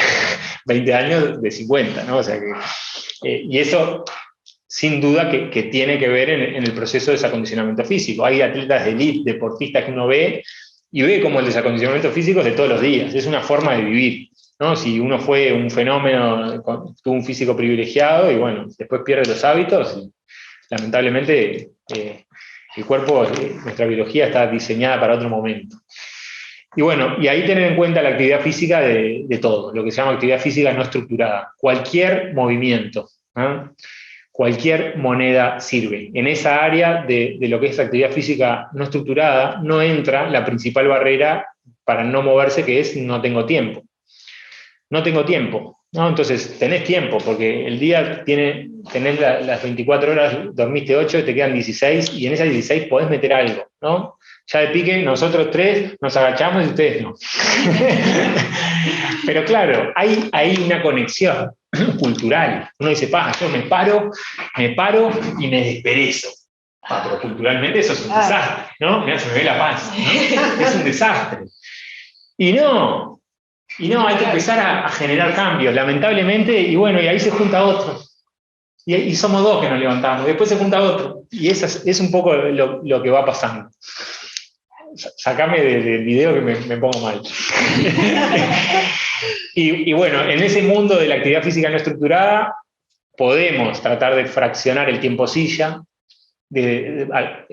20 años de 50, ¿no? O sea que, y eso, sin duda, que tiene que ver en el proceso de desacondicionamiento físico. Hay atletas de élite, deportistas que uno ve y ve como el desacondicionamiento físico es de todos los días, es una forma de vivir, ¿no? Si uno fue un fenómeno, tuvo un físico privilegiado y bueno, después pierde los hábitos, y lamentablemente el cuerpo, nuestra biología está diseñada para otro momento. Y bueno, y ahí tener en cuenta la actividad física de todo, lo que se llama actividad física no estructurada. Cualquier movimiento, ¿no? Cualquier moneda sirve. En esa área de lo que es actividad física no estructurada no entra la principal barrera para no moverse, que es no tengo tiempo. No tengo tiempo, ¿no? Entonces tenés tiempo, porque el día tenés las 24 horas, dormiste 8, te quedan 16, y en esas 16 podés meter algo, ¿no? Ya de pique, nosotros 3 nos agachamos y ustedes no. Pero claro, hay una conexión cultural. Uno dice, yo me paro y me desperezo. Pero culturalmente eso es un desastre, ¿no? Mirá, se me ve la panza, ¿no? Es un desastre. Y no, hay que empezar a generar cambios, lamentablemente, y bueno, y ahí se junta otro. Y somos 2 que nos levantamos, después se junta otro. Y es un poco lo que va pasando. Sacame del video que me pongo mal. Y bueno, en ese mundo de la actividad física no estructurada, podemos tratar de fraccionar el tiempo silla,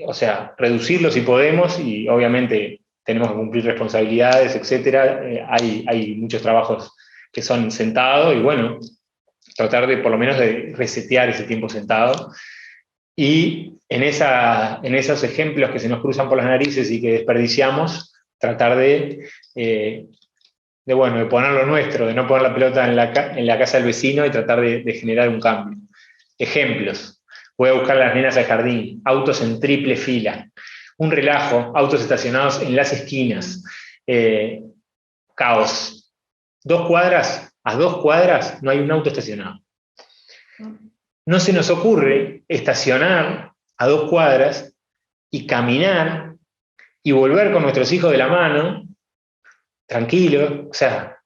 o sea, reducirlo si podemos, y obviamente tenemos que cumplir responsabilidades, etcétera. Hay muchos trabajos que son sentados, y bueno, tratar de por lo menos de resetear ese tiempo sentado. Y en esos ejemplos que se nos cruzan por las narices y que desperdiciamos, tratar de poner lo nuestro, de no poner la pelota en la casa del vecino y tratar de generar un cambio. Ejemplos. Voy a buscar a las nenas al jardín, autos en triple fila, un relajo, autos estacionados en las esquinas, caos. A 2 cuadras no hay un auto estacionado. No se nos ocurre estacionar a 2 cuadras y caminar y volver con nuestros hijos de la mano, tranquilo, o sea,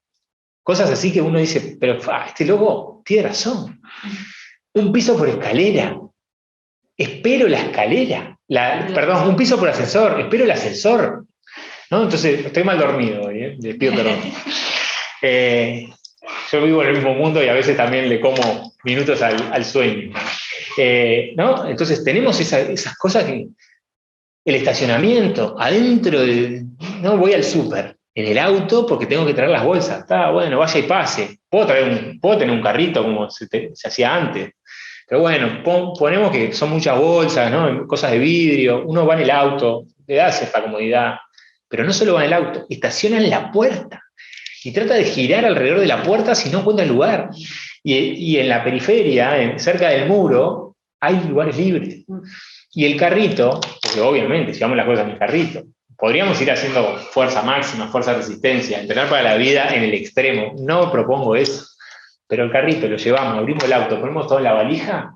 cosas así que uno dice, pero este loco tiene razón. Un piso por escalera, espero la escalera, perdón, un piso por ascensor, espero el ascensor, ¿no? Entonces, estoy mal dormido hoy, les pido perdón. Yo vivo en el mismo mundo y a veces también le como minutos al sueño. ¿No? Entonces tenemos esas cosas que el estacionamiento, adentro no voy al súper, en el auto porque tengo que traer las bolsas. Está bueno, vaya y pase. Puedo tener un carrito como se hacía antes. Pero bueno, ponemos que son muchas bolsas, ¿no? Cosas de vidrio, uno va en el auto, le da cierta comodidad, pero no solo va en el auto, estaciona en la puerta. Y trata de girar alrededor de la puerta si no encuentra el lugar. Y en la periferia, cerca del muro, hay lugares libres. Y el carrito, porque obviamente llevamos las cosas en el carrito, podríamos ir haciendo fuerza máxima, fuerza resistencia, entrenar para la vida en el extremo. No propongo eso. Pero el carrito lo llevamos, abrimos el auto, ponemos todo en la valija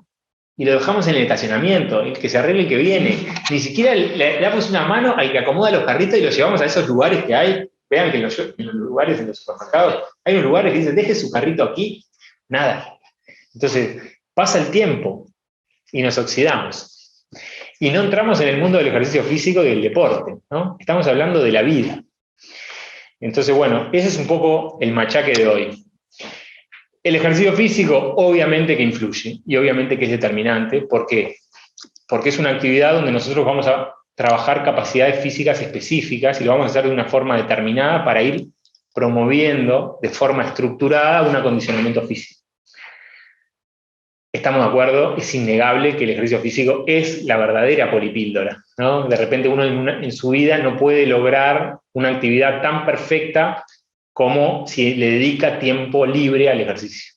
y lo dejamos en el estacionamiento, el que se arregle el que viene. Ni siquiera le damos una mano al que acomoda los carritos y los llevamos a esos lugares que hay. Vean que en los lugares, en los supermercados, hay unos lugares que dicen, deje su carrito aquí, nada. Entonces, pasa el tiempo y nos oxidamos. Y no entramos en el mundo del ejercicio físico y del deporte, ¿no? Estamos hablando de la vida. Entonces, bueno, ese es un poco el machaque de hoy. El ejercicio físico, obviamente que influye, y obviamente que es determinante. ¿Por qué? Porque es una actividad donde nosotros vamos a trabajar capacidades físicas específicas y lo vamos a hacer de una forma determinada para ir promoviendo de forma estructurada un acondicionamiento físico. estamos de acuerdo, es innegable que el ejercicio físico es la verdadera polipíldora, ¿no? De repente uno en su vida no puede lograr una actividad tan perfecta como si le dedica tiempo libre al ejercicio.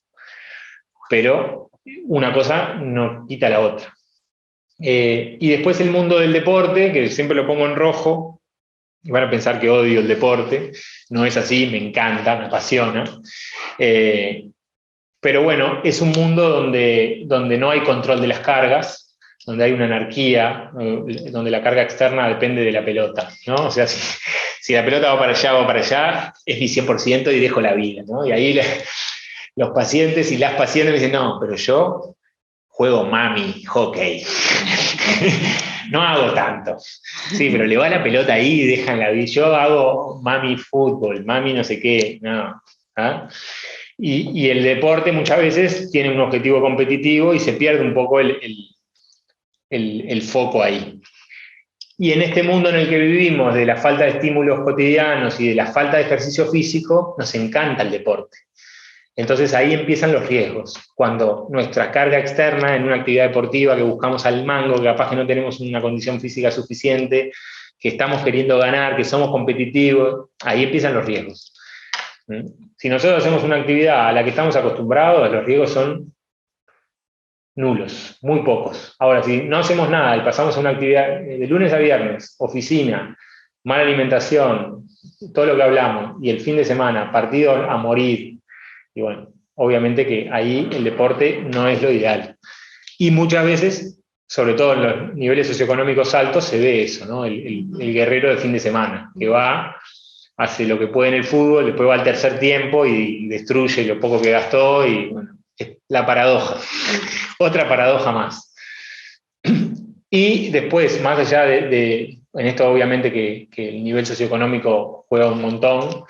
Pero una cosa no quita la otra. Y después el mundo del deporte, que siempre lo pongo en rojo, van a pensar que odio el deporte, no es así, me encanta, me apasiona. Pero bueno, es un mundo donde no hay control de las cargas, donde hay una anarquía, donde la carga externa depende de la pelota, ¿no? O sea, si la pelota va para allá, es mi 100% y dejo la vida, ¿no? Y ahí los pacientes y las pacientes me dicen, no, pero yo juego mami, hockey. No hago tanto. Sí, pero le va la pelota ahí y dejan la vida. Yo hago mami fútbol, mami no sé qué, no. ¿Ah? Y el deporte muchas veces tiene un objetivo competitivo y se pierde un poco el foco ahí. Y en este mundo en el que vivimos, de la falta de estímulos cotidianos y de la falta de ejercicio físico, nos encanta el deporte. Entonces ahí empiezan los riesgos. Cuando nuestra carga externa en una actividad deportiva que buscamos al mango, que capaz que no tenemos una condición física suficiente, que estamos queriendo ganar, que somos competitivos, ahí empiezan los riesgos. Si nosotros hacemos una actividad a la que estamos acostumbrados, los riesgos son nulos, muy pocos. Ahora, si no hacemos nada y pasamos a una actividad de lunes a viernes, oficina, mala alimentación, todo lo que hablamos, y el fin de semana, partido a morir, y bueno, obviamente que ahí el deporte no es lo ideal. Y muchas veces, sobre todo en los niveles socioeconómicos altos, se ve eso, ¿no? El guerrero de fin de semana, que va, hace lo que puede en el fútbol, después va al tercer tiempo y destruye lo poco que gastó, y bueno, es la paradoja. Otra paradoja más. Y después, más allá en esto obviamente que el nivel socioeconómico juega un montón,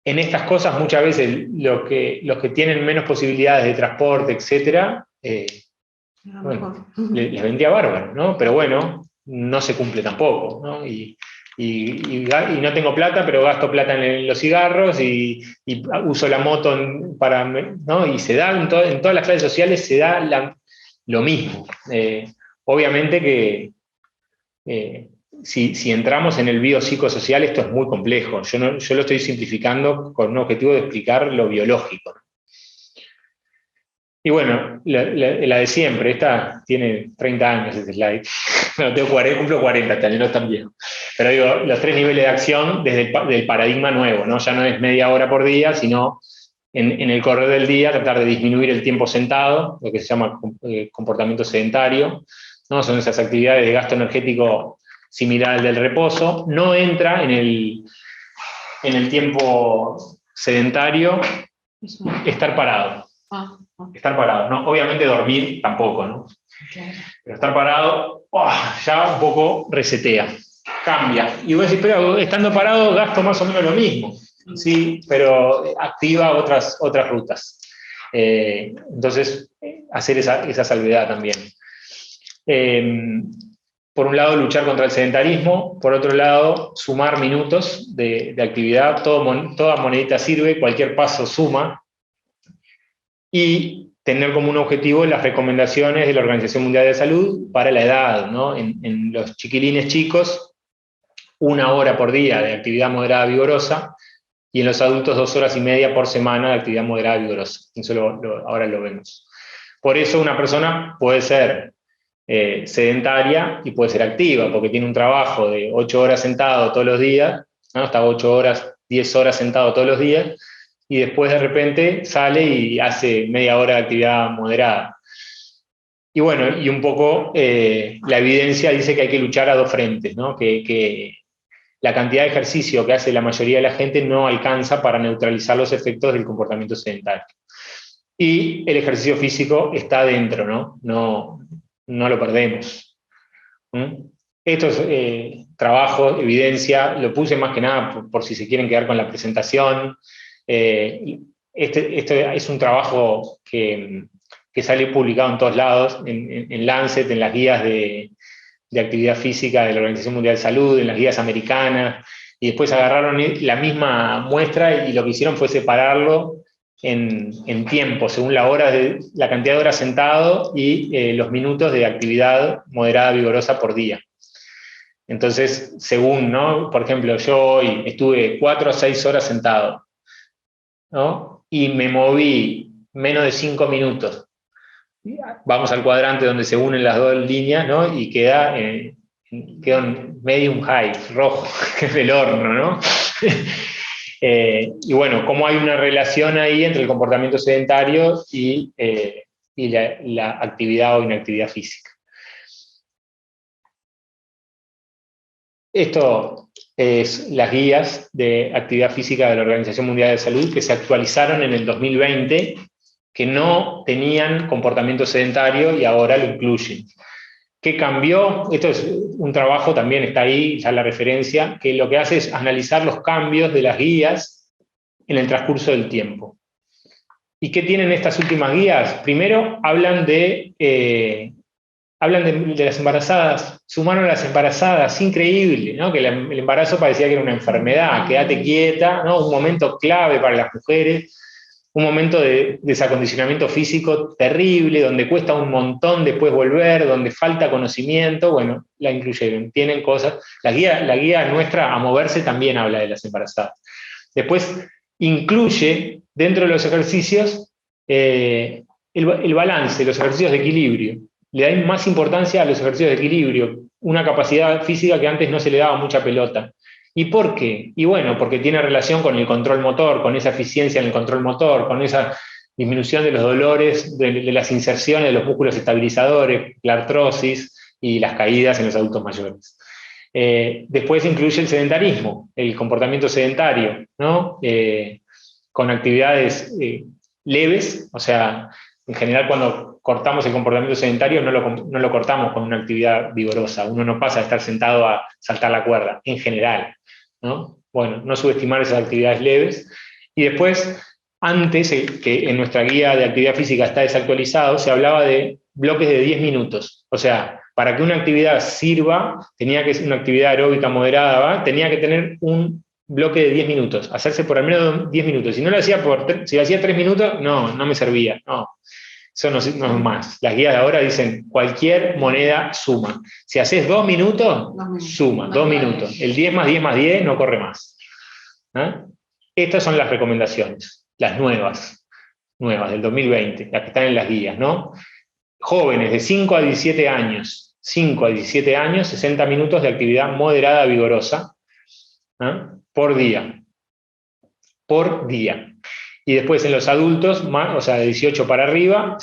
en estas cosas muchas veces los que tienen menos posibilidades de transporte, etcétera, bueno, les vendría bárbaro, ¿no? Pero bueno, no se cumple tampoco, ¿no? Y no tengo plata, pero gasto plata en los cigarros y uso la moto ¿no? Y se da en todas las clases sociales se da lo mismo. Obviamente que si entramos en el biopsicosocial, esto es muy complejo. Yo lo estoy simplificando con un objetivo de explicar lo biológico. Y bueno, la de siempre, esta tiene 30 años, este slide. Bueno, cumplo 40 este año, no es tan viejo. Pero digo, los 3 niveles de acción desde el paradigma nuevo, ¿no? Ya no es media hora por día, sino en el correr del día tratar de disminuir el tiempo sentado, lo que se llama comportamiento sedentario, ¿no? Son esas actividades de gasto energético similar al del reposo. No entra en el tiempo sedentario estar parado. Estar parado, ¿no? Obviamente dormir tampoco, ¿no? Claro. Pero estar parado, ya un poco resetea, cambia. Y vos decís, pero estando parado gasto más o menos lo mismo, sí, pero activa otras rutas. Entonces, hacer esa salvedad también. Por un lado, luchar contra el sedentarismo, por otro lado, sumar minutos de actividad, toda monedita sirve, cualquier paso suma, y tener como un objetivo las recomendaciones de la Organización Mundial de Salud para la edad, ¿no? En los chiquilines chicos, 1 hora por día de actividad moderada vigorosa, y en los adultos 2 horas y media por semana de actividad moderada vigorosa. Eso ahora lo vemos. Por eso una persona puede ser sedentaria y puede ser activa, porque tiene un trabajo de 8 horas sentado todos los días, ¿no? Hasta 8 horas, 10 horas sentado todos los días, y después de repente sale y hace media hora de actividad moderada. Y bueno, y un poco la evidencia dice que hay que luchar a 2 frentes, ¿no? Que la cantidad de ejercicio que hace la mayoría de la gente no alcanza para neutralizar los efectos del comportamiento sedentario. Y el ejercicio físico está dentro, ¿no? No lo perdemos. Esto es trabajo, evidencia, lo puse más que nada por si se quieren quedar con la presentación. Esto es un trabajo que sale publicado en todos lados, en Lancet, en las guías de actividad física de la Organización Mundial de Salud, en las guías americanas, y después agarraron la misma muestra y lo que hicieron fue separarlo en tiempo, según la cantidad de horas sentado y los minutos de actividad moderada vigorosa por día. Entonces, según, ¿no? Por ejemplo, yo hoy estuve 4 a 6 horas sentado, ¿no? Y me moví menos de 5 minutos. Vamos al cuadrante donde se unen las dos líneas, ¿no? Y queda un medium high, rojo, que es del horno, ¿no? Y bueno, cómo hay una relación ahí entre el comportamiento sedentario y la actividad o inactividad física. Esto es las guías de actividad física de la Organización Mundial de Salud que se actualizaron en el 2020, que no tenían comportamiento sedentario y ahora lo incluyen. ¿Qué cambió? Esto es un trabajo, también está ahí, ya la referencia, que lo que hace es analizar los cambios de las guías en el transcurso del tiempo. ¿Y qué tienen estas últimas guías? Primero, hablan de las embarazadas, sumaron a las embarazadas, increíble, ¿no? Que el embarazo parecía que era una enfermedad, quédate quieta, ¿no? Un momento clave para las mujeres, un momento de desacondicionamiento físico terrible, donde cuesta un montón después volver, donde falta conocimiento, bueno, la incluyeron, tienen cosas, la guía nuestra a moverse también habla de las embarazadas. Después incluye dentro de los ejercicios el balance, los ejercicios de equilibrio. Le da más importancia a los ejercicios de equilibrio, una capacidad física que antes no se le daba mucha pelota. ¿Y por qué? Y bueno, porque tiene relación con el control motor, con esa eficiencia en el control motor, con esa disminución de los dolores, de las inserciones de los músculos estabilizadores, la artrosis y las caídas en los adultos mayores. Después incluye el sedentarismo, el comportamiento sedentario, ¿no? Con actividades leves, o sea, en general cuando cortamos el comportamiento sedentario no lo cortamos con una actividad vigorosa, uno no pasa de estar sentado a saltar la cuerda, en general, ¿no? Bueno, no subestimar esas actividades leves. Y después, antes, que en nuestra guía de actividad física está desactualizado, se hablaba de bloques de 10 minutos, o sea, para que una actividad sirva, tenía que ser una actividad aeróbica moderada, ¿va? Tenía que tener un bloque de 10 minutos, hacerse por al menos 10 minutos. Si no lo hacía si lo hacía 3 minutos, no me servía, no. Eso no es más. Las guías de ahora dicen, cualquier moneda suma. Si haces 2 minutos, suma, 2 minutos. El 10 más 10 más 10 no corre más. ¿Eh? Estas son las recomendaciones, las nuevas del 2020, las que están en las guías, ¿no? Jóvenes de 5 a 17 años, 60 minutos de actividad moderada vigorosa, ¿eh? Por día. Y después en los adultos, o sea, de 18 para arriba,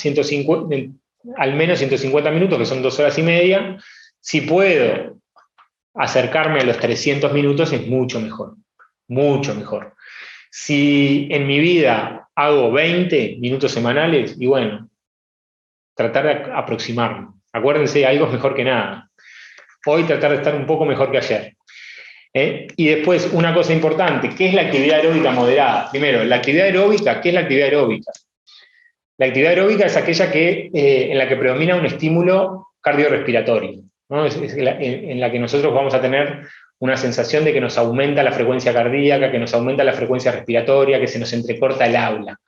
al menos 150 minutos, que son 2 horas y media. Si puedo acercarme a los 300 minutos, es mucho mejor. Mucho mejor. Si en mi vida hago 20 minutos semanales, y bueno, tratar de aproximarme. Acuérdense, algo es mejor que nada. Hoy tratar de estar un poco mejor que ayer. Y después, una cosa importante, ¿qué es la actividad aeróbica moderada? Primero, la actividad aeróbica, ¿qué es la actividad aeróbica? La actividad aeróbica es aquella en la que predomina un estímulo cardiorrespiratorio, ¿no? En la que nosotros vamos a tener una sensación de que nos aumenta la frecuencia cardíaca, que nos aumenta la frecuencia respiratoria, que se nos entrecorta el habla.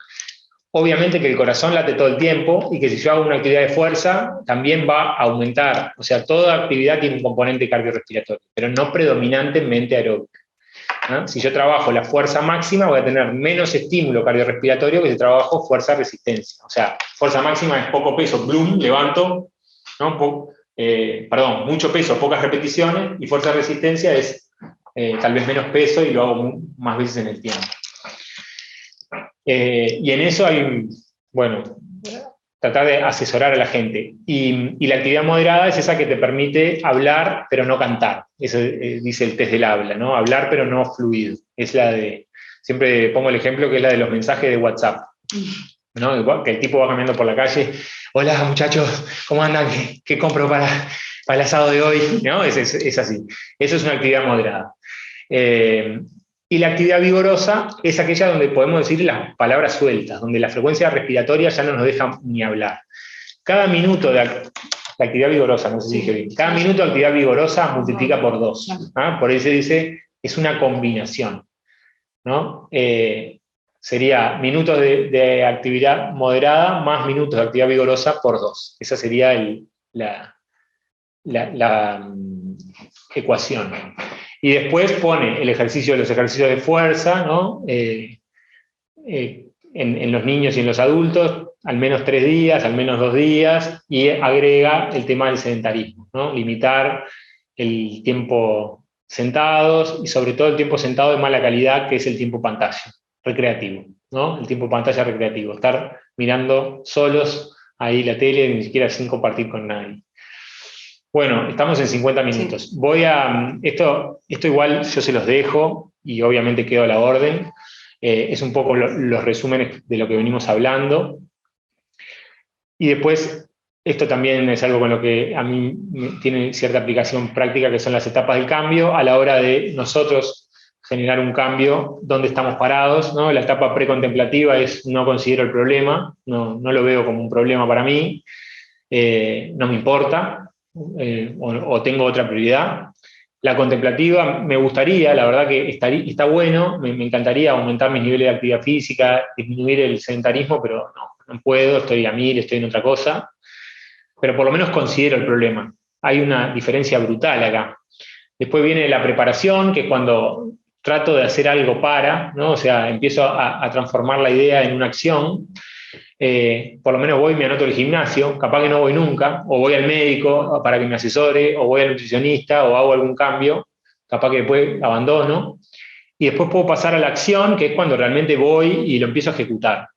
Obviamente que el corazón late todo el tiempo y que si yo hago una actividad de fuerza también va a aumentar. O sea, toda actividad tiene un componente cardiorrespiratorio, pero no predominantemente aeróbica, ¿no? Si yo trabajo la fuerza máxima voy a tener menos estímulo cardiorrespiratorio que si trabajo fuerza-resistencia. O sea, fuerza máxima es poco peso, blum, levanto, ¿no? Mucho peso, pocas repeticiones, y fuerza-resistencia es tal vez menos peso y lo hago más veces en el tiempo. Y en eso hay, bueno, tratar de asesorar a la gente. Y la actividad moderada es esa que te permite hablar pero no cantar. Eso dice el test del habla, ¿no? Hablar pero no fluido. Es la de, siempre pongo el ejemplo que es la de los mensajes de WhatsApp, ¿no? Que el tipo va caminando por la calle, hola muchachos, ¿cómo andan? ¿Qué compro para el asado de hoy? ¿No? Es así. Eso es una actividad moderada. Y la actividad vigorosa es aquella donde podemos decir las palabras sueltas, donde la frecuencia respiratoria ya no nos deja ni hablar. Cada minuto de la actividad vigorosa, no sé si dije bien, cada minuto de actividad vigorosa multiplica por 2. ¿Ah? Por eso se dice, es una combinación, ¿no? sería minutos de actividad moderada más minutos de actividad vigorosa por 2. Esa sería la ecuación. Y después pone los ejercicios de fuerza, ¿no? En los niños y en los adultos, al menos 3 días, al menos 2 días, y agrega el tema del sedentarismo, ¿no? Limitar el tiempo sentados y sobre todo el tiempo sentado de mala calidad, que es el tiempo pantalla, recreativo, ¿no? El tiempo pantalla recreativo, estar mirando solos ahí la tele, ni siquiera sin compartir con nadie. Bueno, estamos en 50 minutos. Sí. Esto igual yo se los dejo y obviamente quedo a la orden. Es un poco los resúmenes de lo que venimos hablando. Y después, esto también es algo con lo que a mí tiene cierta aplicación práctica, que son las etapas del cambio, a la hora de nosotros generar un cambio, dónde estamos parados, ¿no? La etapa precontemplativa es no considero el problema, no lo veo como un problema para mí, no me importa, o tengo otra prioridad. La contemplativa me gustaría, la verdad que está bueno, me encantaría aumentar mis niveles de actividad física, disminuir el sedentarismo, pero no puedo, estoy a 1000, estoy en otra cosa. Pero por lo menos considero el problema. Hay una diferencia brutal acá. Después viene la preparación, que es cuando trato de hacer algo ¿no? O sea, empiezo a transformar la idea en una acción. Por lo menos voy y me anoto al gimnasio, capaz que no voy nunca, o voy al médico para que me asesore, o voy al nutricionista, o hago algún cambio, capaz que después abandono, y después puedo pasar a la acción, que es cuando realmente voy y lo empiezo a ejecutar.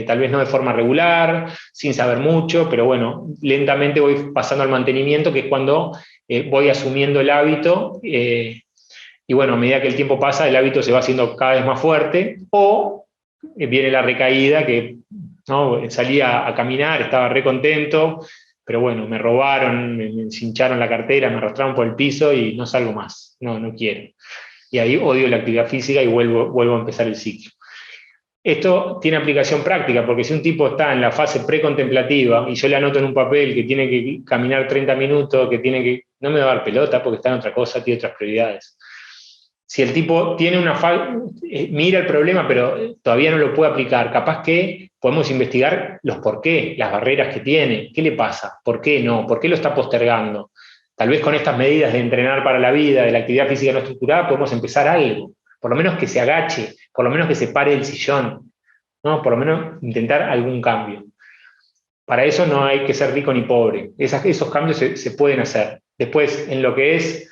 Tal vez no de forma regular, sin saber mucho, pero bueno, lentamente voy pasando al mantenimiento, que es cuando voy asumiendo el hábito, y bueno, a medida que el tiempo pasa, el hábito se va haciendo cada vez más fuerte, o viene la recaída, que ¿no? Salí a caminar, estaba re contento, pero bueno, me robaron, me hincharon la cartera, me arrastraron por el piso y no salgo más, no quiero. Y ahí odio la actividad física y vuelvo a empezar el ciclo. Esto tiene aplicación práctica, porque si un tipo está en la fase precontemplativa y yo le anoto en un papel que tiene que caminar 30 minutos, no me va a dar pelota porque está en otra cosa, tiene otras prioridades. Si el tipo tiene mira el problema, pero todavía no lo puede aplicar, capaz que podemos investigar los por qué, las barreras que tiene, qué le pasa, por qué no, por qué lo está postergando. Tal vez con estas medidas de entrenar para la vida, de la actividad física no estructurada, podemos empezar algo. Por lo menos que se agache, por lo menos que se pare el sillón, ¿no? Por lo menos intentar algún cambio. Para eso no hay que ser rico ni pobre. Esos cambios se pueden hacer. Después, en lo que es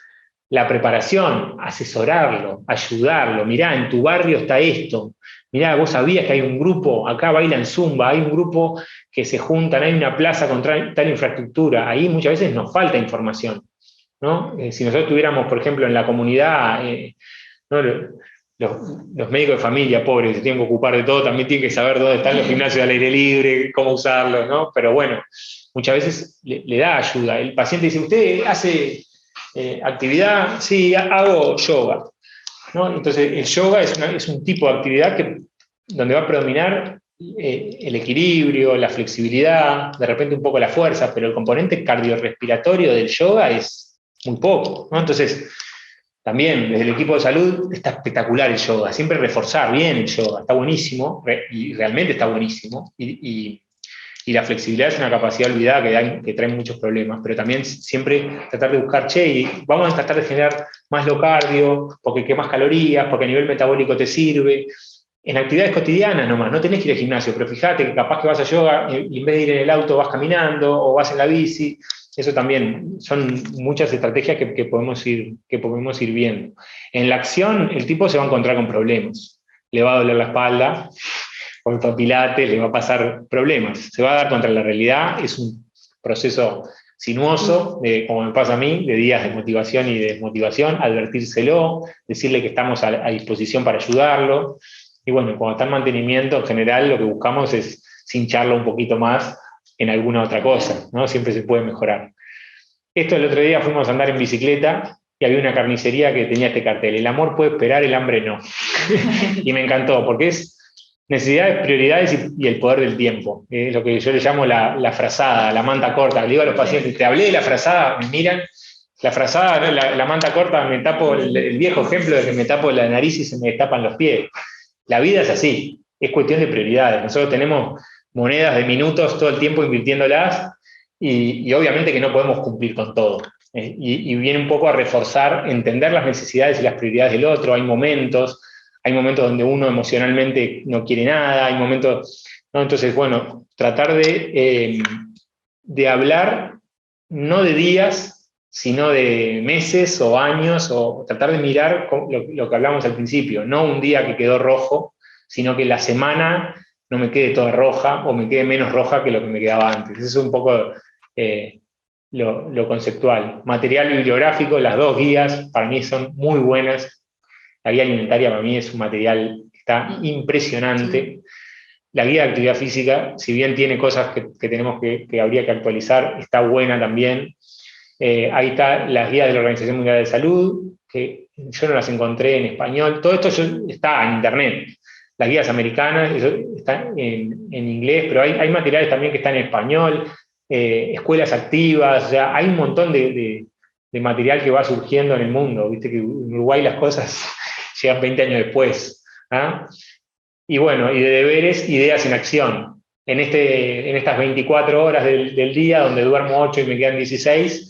la preparación, asesorarlo, ayudarlo. Mirá, en tu barrio está esto. Mirá, vos sabías que hay un grupo, acá bailan zumba, hay un grupo que se juntan, hay una plaza con tal infraestructura. Ahí muchas veces nos falta información, ¿no? Si nosotros tuviéramos, por ejemplo, en la comunidad, ¿no? Los médicos de familia, pobres, que se tienen que ocupar de todo, también tienen que saber dónde están los gimnasios al aire libre, cómo usarlos, ¿no? Pero bueno, muchas veces le da ayuda. El paciente dice, ¿usted hace actividad? Sí, hago yoga, ¿no? Entonces, el yoga es un tipo de actividad donde va a predominar el equilibrio, la flexibilidad, de repente un poco la fuerza, pero el componente cardiorrespiratorio del yoga es muy poco, ¿no? Entonces, también desde el equipo de salud está espectacular el yoga, siempre reforzar bien el yoga, está buenísimo, y realmente está buenísimo, y la flexibilidad es una capacidad olvidada que trae muchos problemas, pero también siempre tratar de buscar, vamos a tratar de generar más low cardio, porque quemas calorías, porque a nivel metabólico te sirve. En actividades cotidianas nomás, no tenés que ir al gimnasio, pero fíjate que capaz que vas a yoga y en vez de ir en el auto vas caminando o vas en la bici. Eso también son muchas estrategias que podemos ir viendo. En la acción, el tipo se va a encontrar con problemas. Le va a doler la espalda, con pilates, le va a pasar problemas. Se va a dar contra la realidad, es un proceso sinuoso, como me pasa a mí, de días de motivación y de desmotivación, advertírselo, decirle que estamos a disposición para ayudarlo. Y bueno, cuando está en mantenimiento, en general, lo que buscamos es cincharlo un poquito más en alguna otra cosa, ¿no? Siempre se puede mejorar. Esto el otro día fuimos a andar en bicicleta y había una carnicería que tenía este cartel: el amor puede esperar, el hambre no. Y me encantó, porque es necesidades, prioridades y el poder del tiempo. Lo que yo le llamo la frazada, la manta corta. Le digo a los pacientes, te hablé de la frazada, me miran, la frazada, la manta corta, me tapo el viejo ejemplo de que me tapo la nariz y se me tapan los pies. La vida es así. es cuestión de prioridades. Nosotros tenemos monedas de minutos todo el tiempo invirtiéndolas y obviamente que no podemos cumplir con todo. Y viene un poco a reforzar, entender las necesidades y las prioridades del otro. Hay momentos donde uno emocionalmente no quiere nada, hay momentos, ¿no? Entonces, bueno, tratar de hablar no de días, sino de meses o años, o tratar de mirar lo que hablamos al principio, no un día que quedó rojo, sino que la semana no me quede toda roja o me quede menos roja que lo que me quedaba antes. Eso es un poco lo conceptual. Material bibliográfico, las 2 guías para mí son muy buenas. La guía alimentaria para mí es un material que está impresionante. La guía de actividad física, si bien tiene cosas que tenemos que habría que actualizar, está buena también. Ahí está las guías de la Organización Mundial de Salud, que yo no las encontré en español. Todo esto está en internet. Las guías americanas están en inglés, pero hay materiales también que están en español. Escuelas activas, o sea, hay un montón de material que va surgiendo en el mundo. Viste que en Uruguay las cosas llegan 20 años después. ¿Ah? Y bueno, y de deberes, ideas en acción. En estas 24 horas del día, donde duermo 8 y me quedan 16,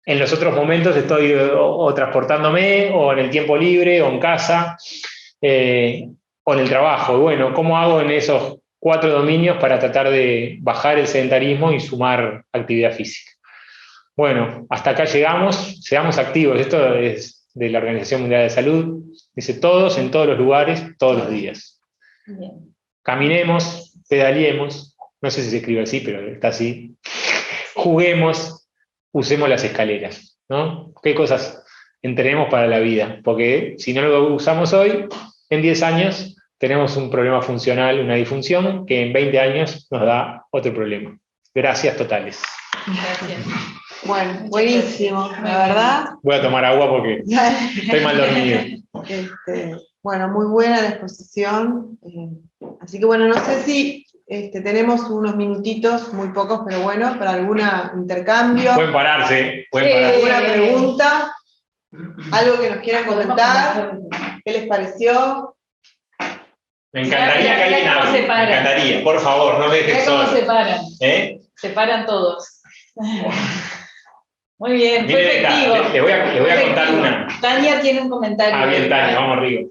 en los otros momentos estoy o transportándome, o en el tiempo libre, o en casa, o en el trabajo. Y bueno, ¿cómo hago en esos 4 dominios para tratar de bajar el sedentarismo y sumar actividad física? Bueno, hasta acá llegamos, seamos activos. Esto es de la Organización Mundial de Salud. Dice todos, en todos los lugares, todos los días. Bien. Caminemos, pedaleemos, no sé si se escribe así, pero está así. Juguemos, usemos las escaleras, ¿no? ¿Qué cosas entrenemos para la vida? Porque si no lo usamos hoy, en 10 años tenemos un problema funcional, una disfunción, que en 20 años nos da otro problema. Gracias totales. Gracias. Bueno, buenísimo, la verdad. Voy a tomar agua porque estoy mal dormido. Bueno, muy buena la exposición. Así que bueno, no sé si tenemos unos minutitos, muy pocos, pero bueno, para algún intercambio. Pueden pararse. ¿Alguna pregunta? ¿Algo que nos quieran comentar? ¿Qué les pareció? Me encantaría que alguien hable. Me encantaría, por favor, no me dejes solo. ¿Cómo se paran? Se paran todos. Muy bien, fue efectivo. Les voy a contar una. Tania tiene un comentario. Bien, Tania, vamos arriba.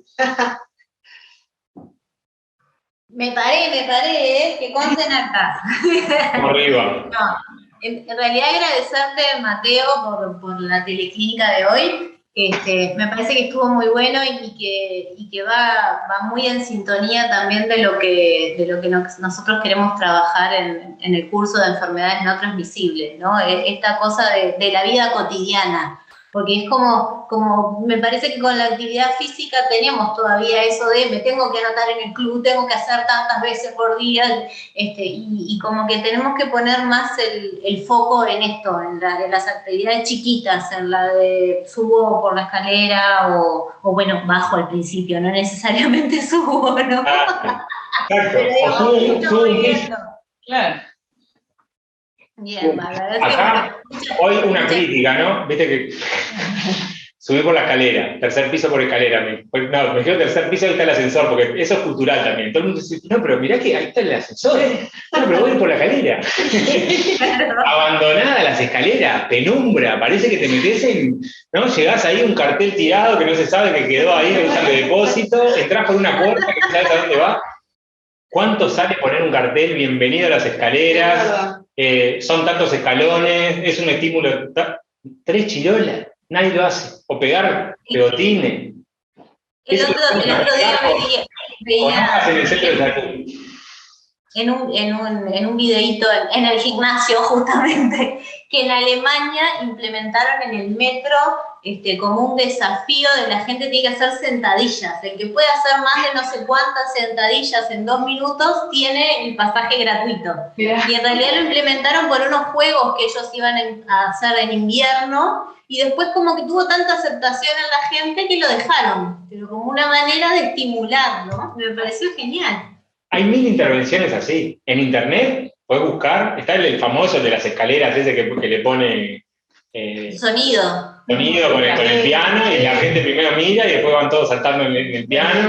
Me paré, que consten acá. Vamos arriba. No, en realidad agradecerte, Mateo, por la teleclínica de hoy. Me parece que estuvo muy bueno y que va muy en sintonía también de lo que nosotros queremos trabajar en el curso de enfermedades no transmisibles, ¿no? Esta cosa de la vida cotidiana, porque es como me parece que con la actividad física tenemos todavía eso de me tengo que anotar en el club, tengo que hacer tantas veces por día, y como que tenemos que poner más el foco en esto, en las actividades chiquitas, en la de subo por la escalera o bueno, bajo al principio, no necesariamente subo, ¿no? Exacto. Claro. Bien, acá, hoy una crítica, ¿no? Viste que subí por la escalera, tercer piso por escalera. Me dijeron tercer piso, ahí está el ascensor, porque eso es cultural también. Todo el mundo dice, no, pero mirá que ahí está el ascensor. No, pero voy por la escalera. Abandonada las escaleras, penumbra, parece que te metés en, ¿no? Llegás ahí, un cartel tirado que no se sabe que quedó ahí, que usan de depósito, entrás por una puerta que no sabes a dónde va. ¿Cuánto sale poner un cartel, bienvenido a las escaleras? Son tantos escalones, es un estímulo. 3 chirolas, nadie lo hace. O pegar pegotines. El otro día veía en un videíto en el gimnasio justamente, que en Alemania implementaron en el metro como un desafío de la gente tiene que hacer sentadillas. El que puede hacer más de no sé cuántas sentadillas en 2 minutos tiene el pasaje gratuito. Mirá. Y en realidad lo implementaron por unos juegos que ellos iban a hacer en invierno y después como que tuvo tanta aceptación en la gente que lo dejaron, pero como una manera de estimular, ¿no? Me pareció genial. Hay 1000 intervenciones así. En internet puedes buscar, está el famoso de las escaleras ese que le pone sonido con el piano y la gente primero mira y después van todos saltando en el piano.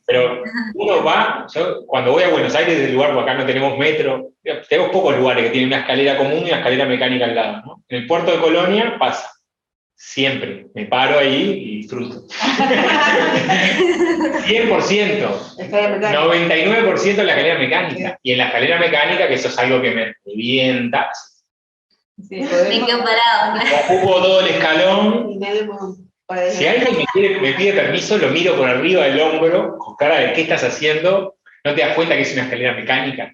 Pero uno va, yo cuando voy a Buenos Aires, del lugar, porque acá no tenemos metro, tenemos pocos lugares que tienen una escalera común y una escalera mecánica al lado, ¿no? En el puerto de Colonia pasa, siempre, me paro ahí y disfruto. 100%, 99% en la escalera mecánica, y en la escalera mecánica, que eso es algo que me revienta, Sí, Me quedo parado. ocupo todo el escalón. Si alguien me pide permiso, lo miro por arriba del hombro, con cara de ¿qué estás haciendo? ¿No te das cuenta que es una escalera mecánica?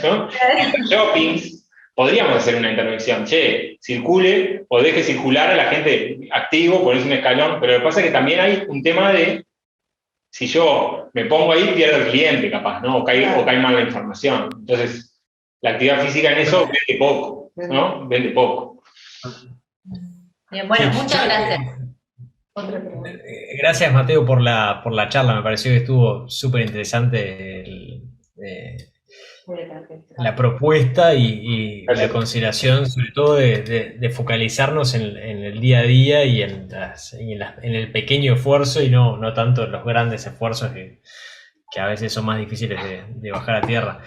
¿No? En los shoppings podríamos hacer una intervención. Che, circule o deje circular a la gente activo, pones un escalón, pero lo que pasa es que también hay un tema de si yo me pongo ahí, pierdo el cliente, capaz, ¿no? O cae mal la información. Entonces, la actividad física en eso vende poco, ¿no? Vende poco. Bien, bueno, muchas gracias. Otra pregunta. Gracias, Mateo, por la charla. Me pareció que estuvo súper interesante la propuesta y la consideración, sobre todo, de focalizarnos en el día a día y en el pequeño esfuerzo y no tanto en los grandes esfuerzos que a veces son más difíciles de bajar a tierra.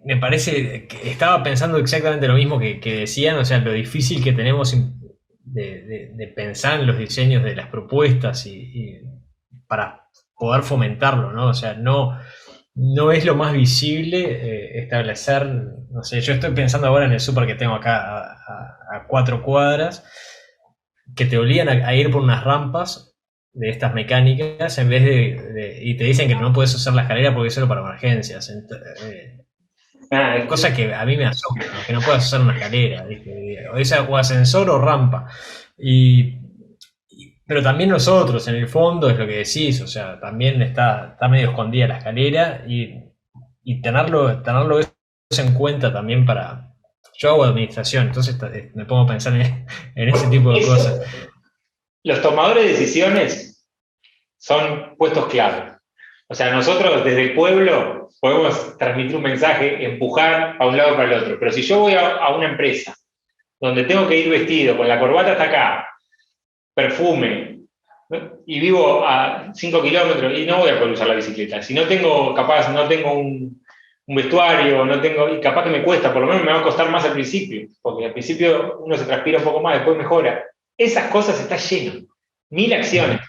Me parece que estaba pensando exactamente lo mismo que decían, o sea, lo difícil que tenemos de pensar en los diseños de las propuestas y para poder fomentarlo, ¿no? O sea, no es lo más visible establecer, no sé, yo estoy pensando ahora en el súper que tengo acá a 4 cuadras, que te obligan a ir por unas rampas de estas mecánicas en vez y te dicen que no puedes usar la escalera porque es solo para emergencias. Cosa que a mí me asombra, que no puedas usar una escalera, o ascensor o rampa. Pero también nosotros, en el fondo, es lo que decís, o sea, también está medio escondida la escalera y tenerlo eso en cuenta también para... Yo hago administración, entonces me pongo a pensar en ese tipo de cosas. Los tomadores de decisiones son puestos clave. O sea, nosotros desde el pueblo podemos transmitir un mensaje, empujar a un lado para el otro, pero si yo voy a una empresa donde tengo que ir vestido, con la corbata hasta acá, perfume, ¿no? Y vivo a 5 kilómetros y no voy a poder usar la bicicleta. Si no tengo un vestuario, y capaz que me cuesta, por lo menos me va a costar más al principio, porque al principio uno se transpira un poco más, después mejora. Esas cosas están llenas, 1000 acciones,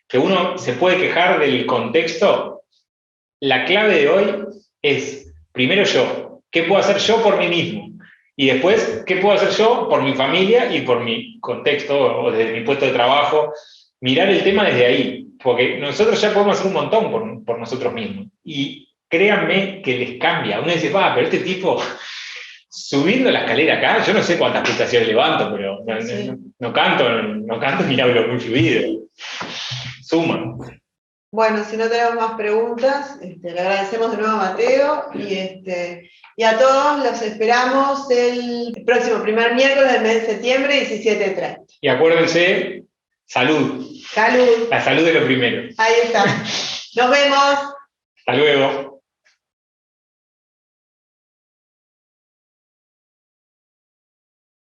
que uno se puede quejar del contexto. La clave de hoy es, primero yo, ¿qué puedo hacer yo por mí mismo? Y después, ¿qué puedo hacer yo por mi familia y por mi contexto o desde mi puesto de trabajo? Mirar el tema desde ahí, porque nosotros ya podemos hacer un montón por nosotros mismos. Y créanme que les cambia. Uno dice, pero este tipo, subiendo la escalera acá, yo no sé cuántas pulsaciones levanto, pero no canto ni hablo muy fluido. Suma. Bueno, si no tenemos más preguntas, le agradecemos de nuevo a Mateo y a todos los esperamos el próximo primer miércoles del mes de septiembre, 17:30. Y acuérdense, salud. Salud. La salud es lo primero. Ahí está. Nos vemos. Hasta luego.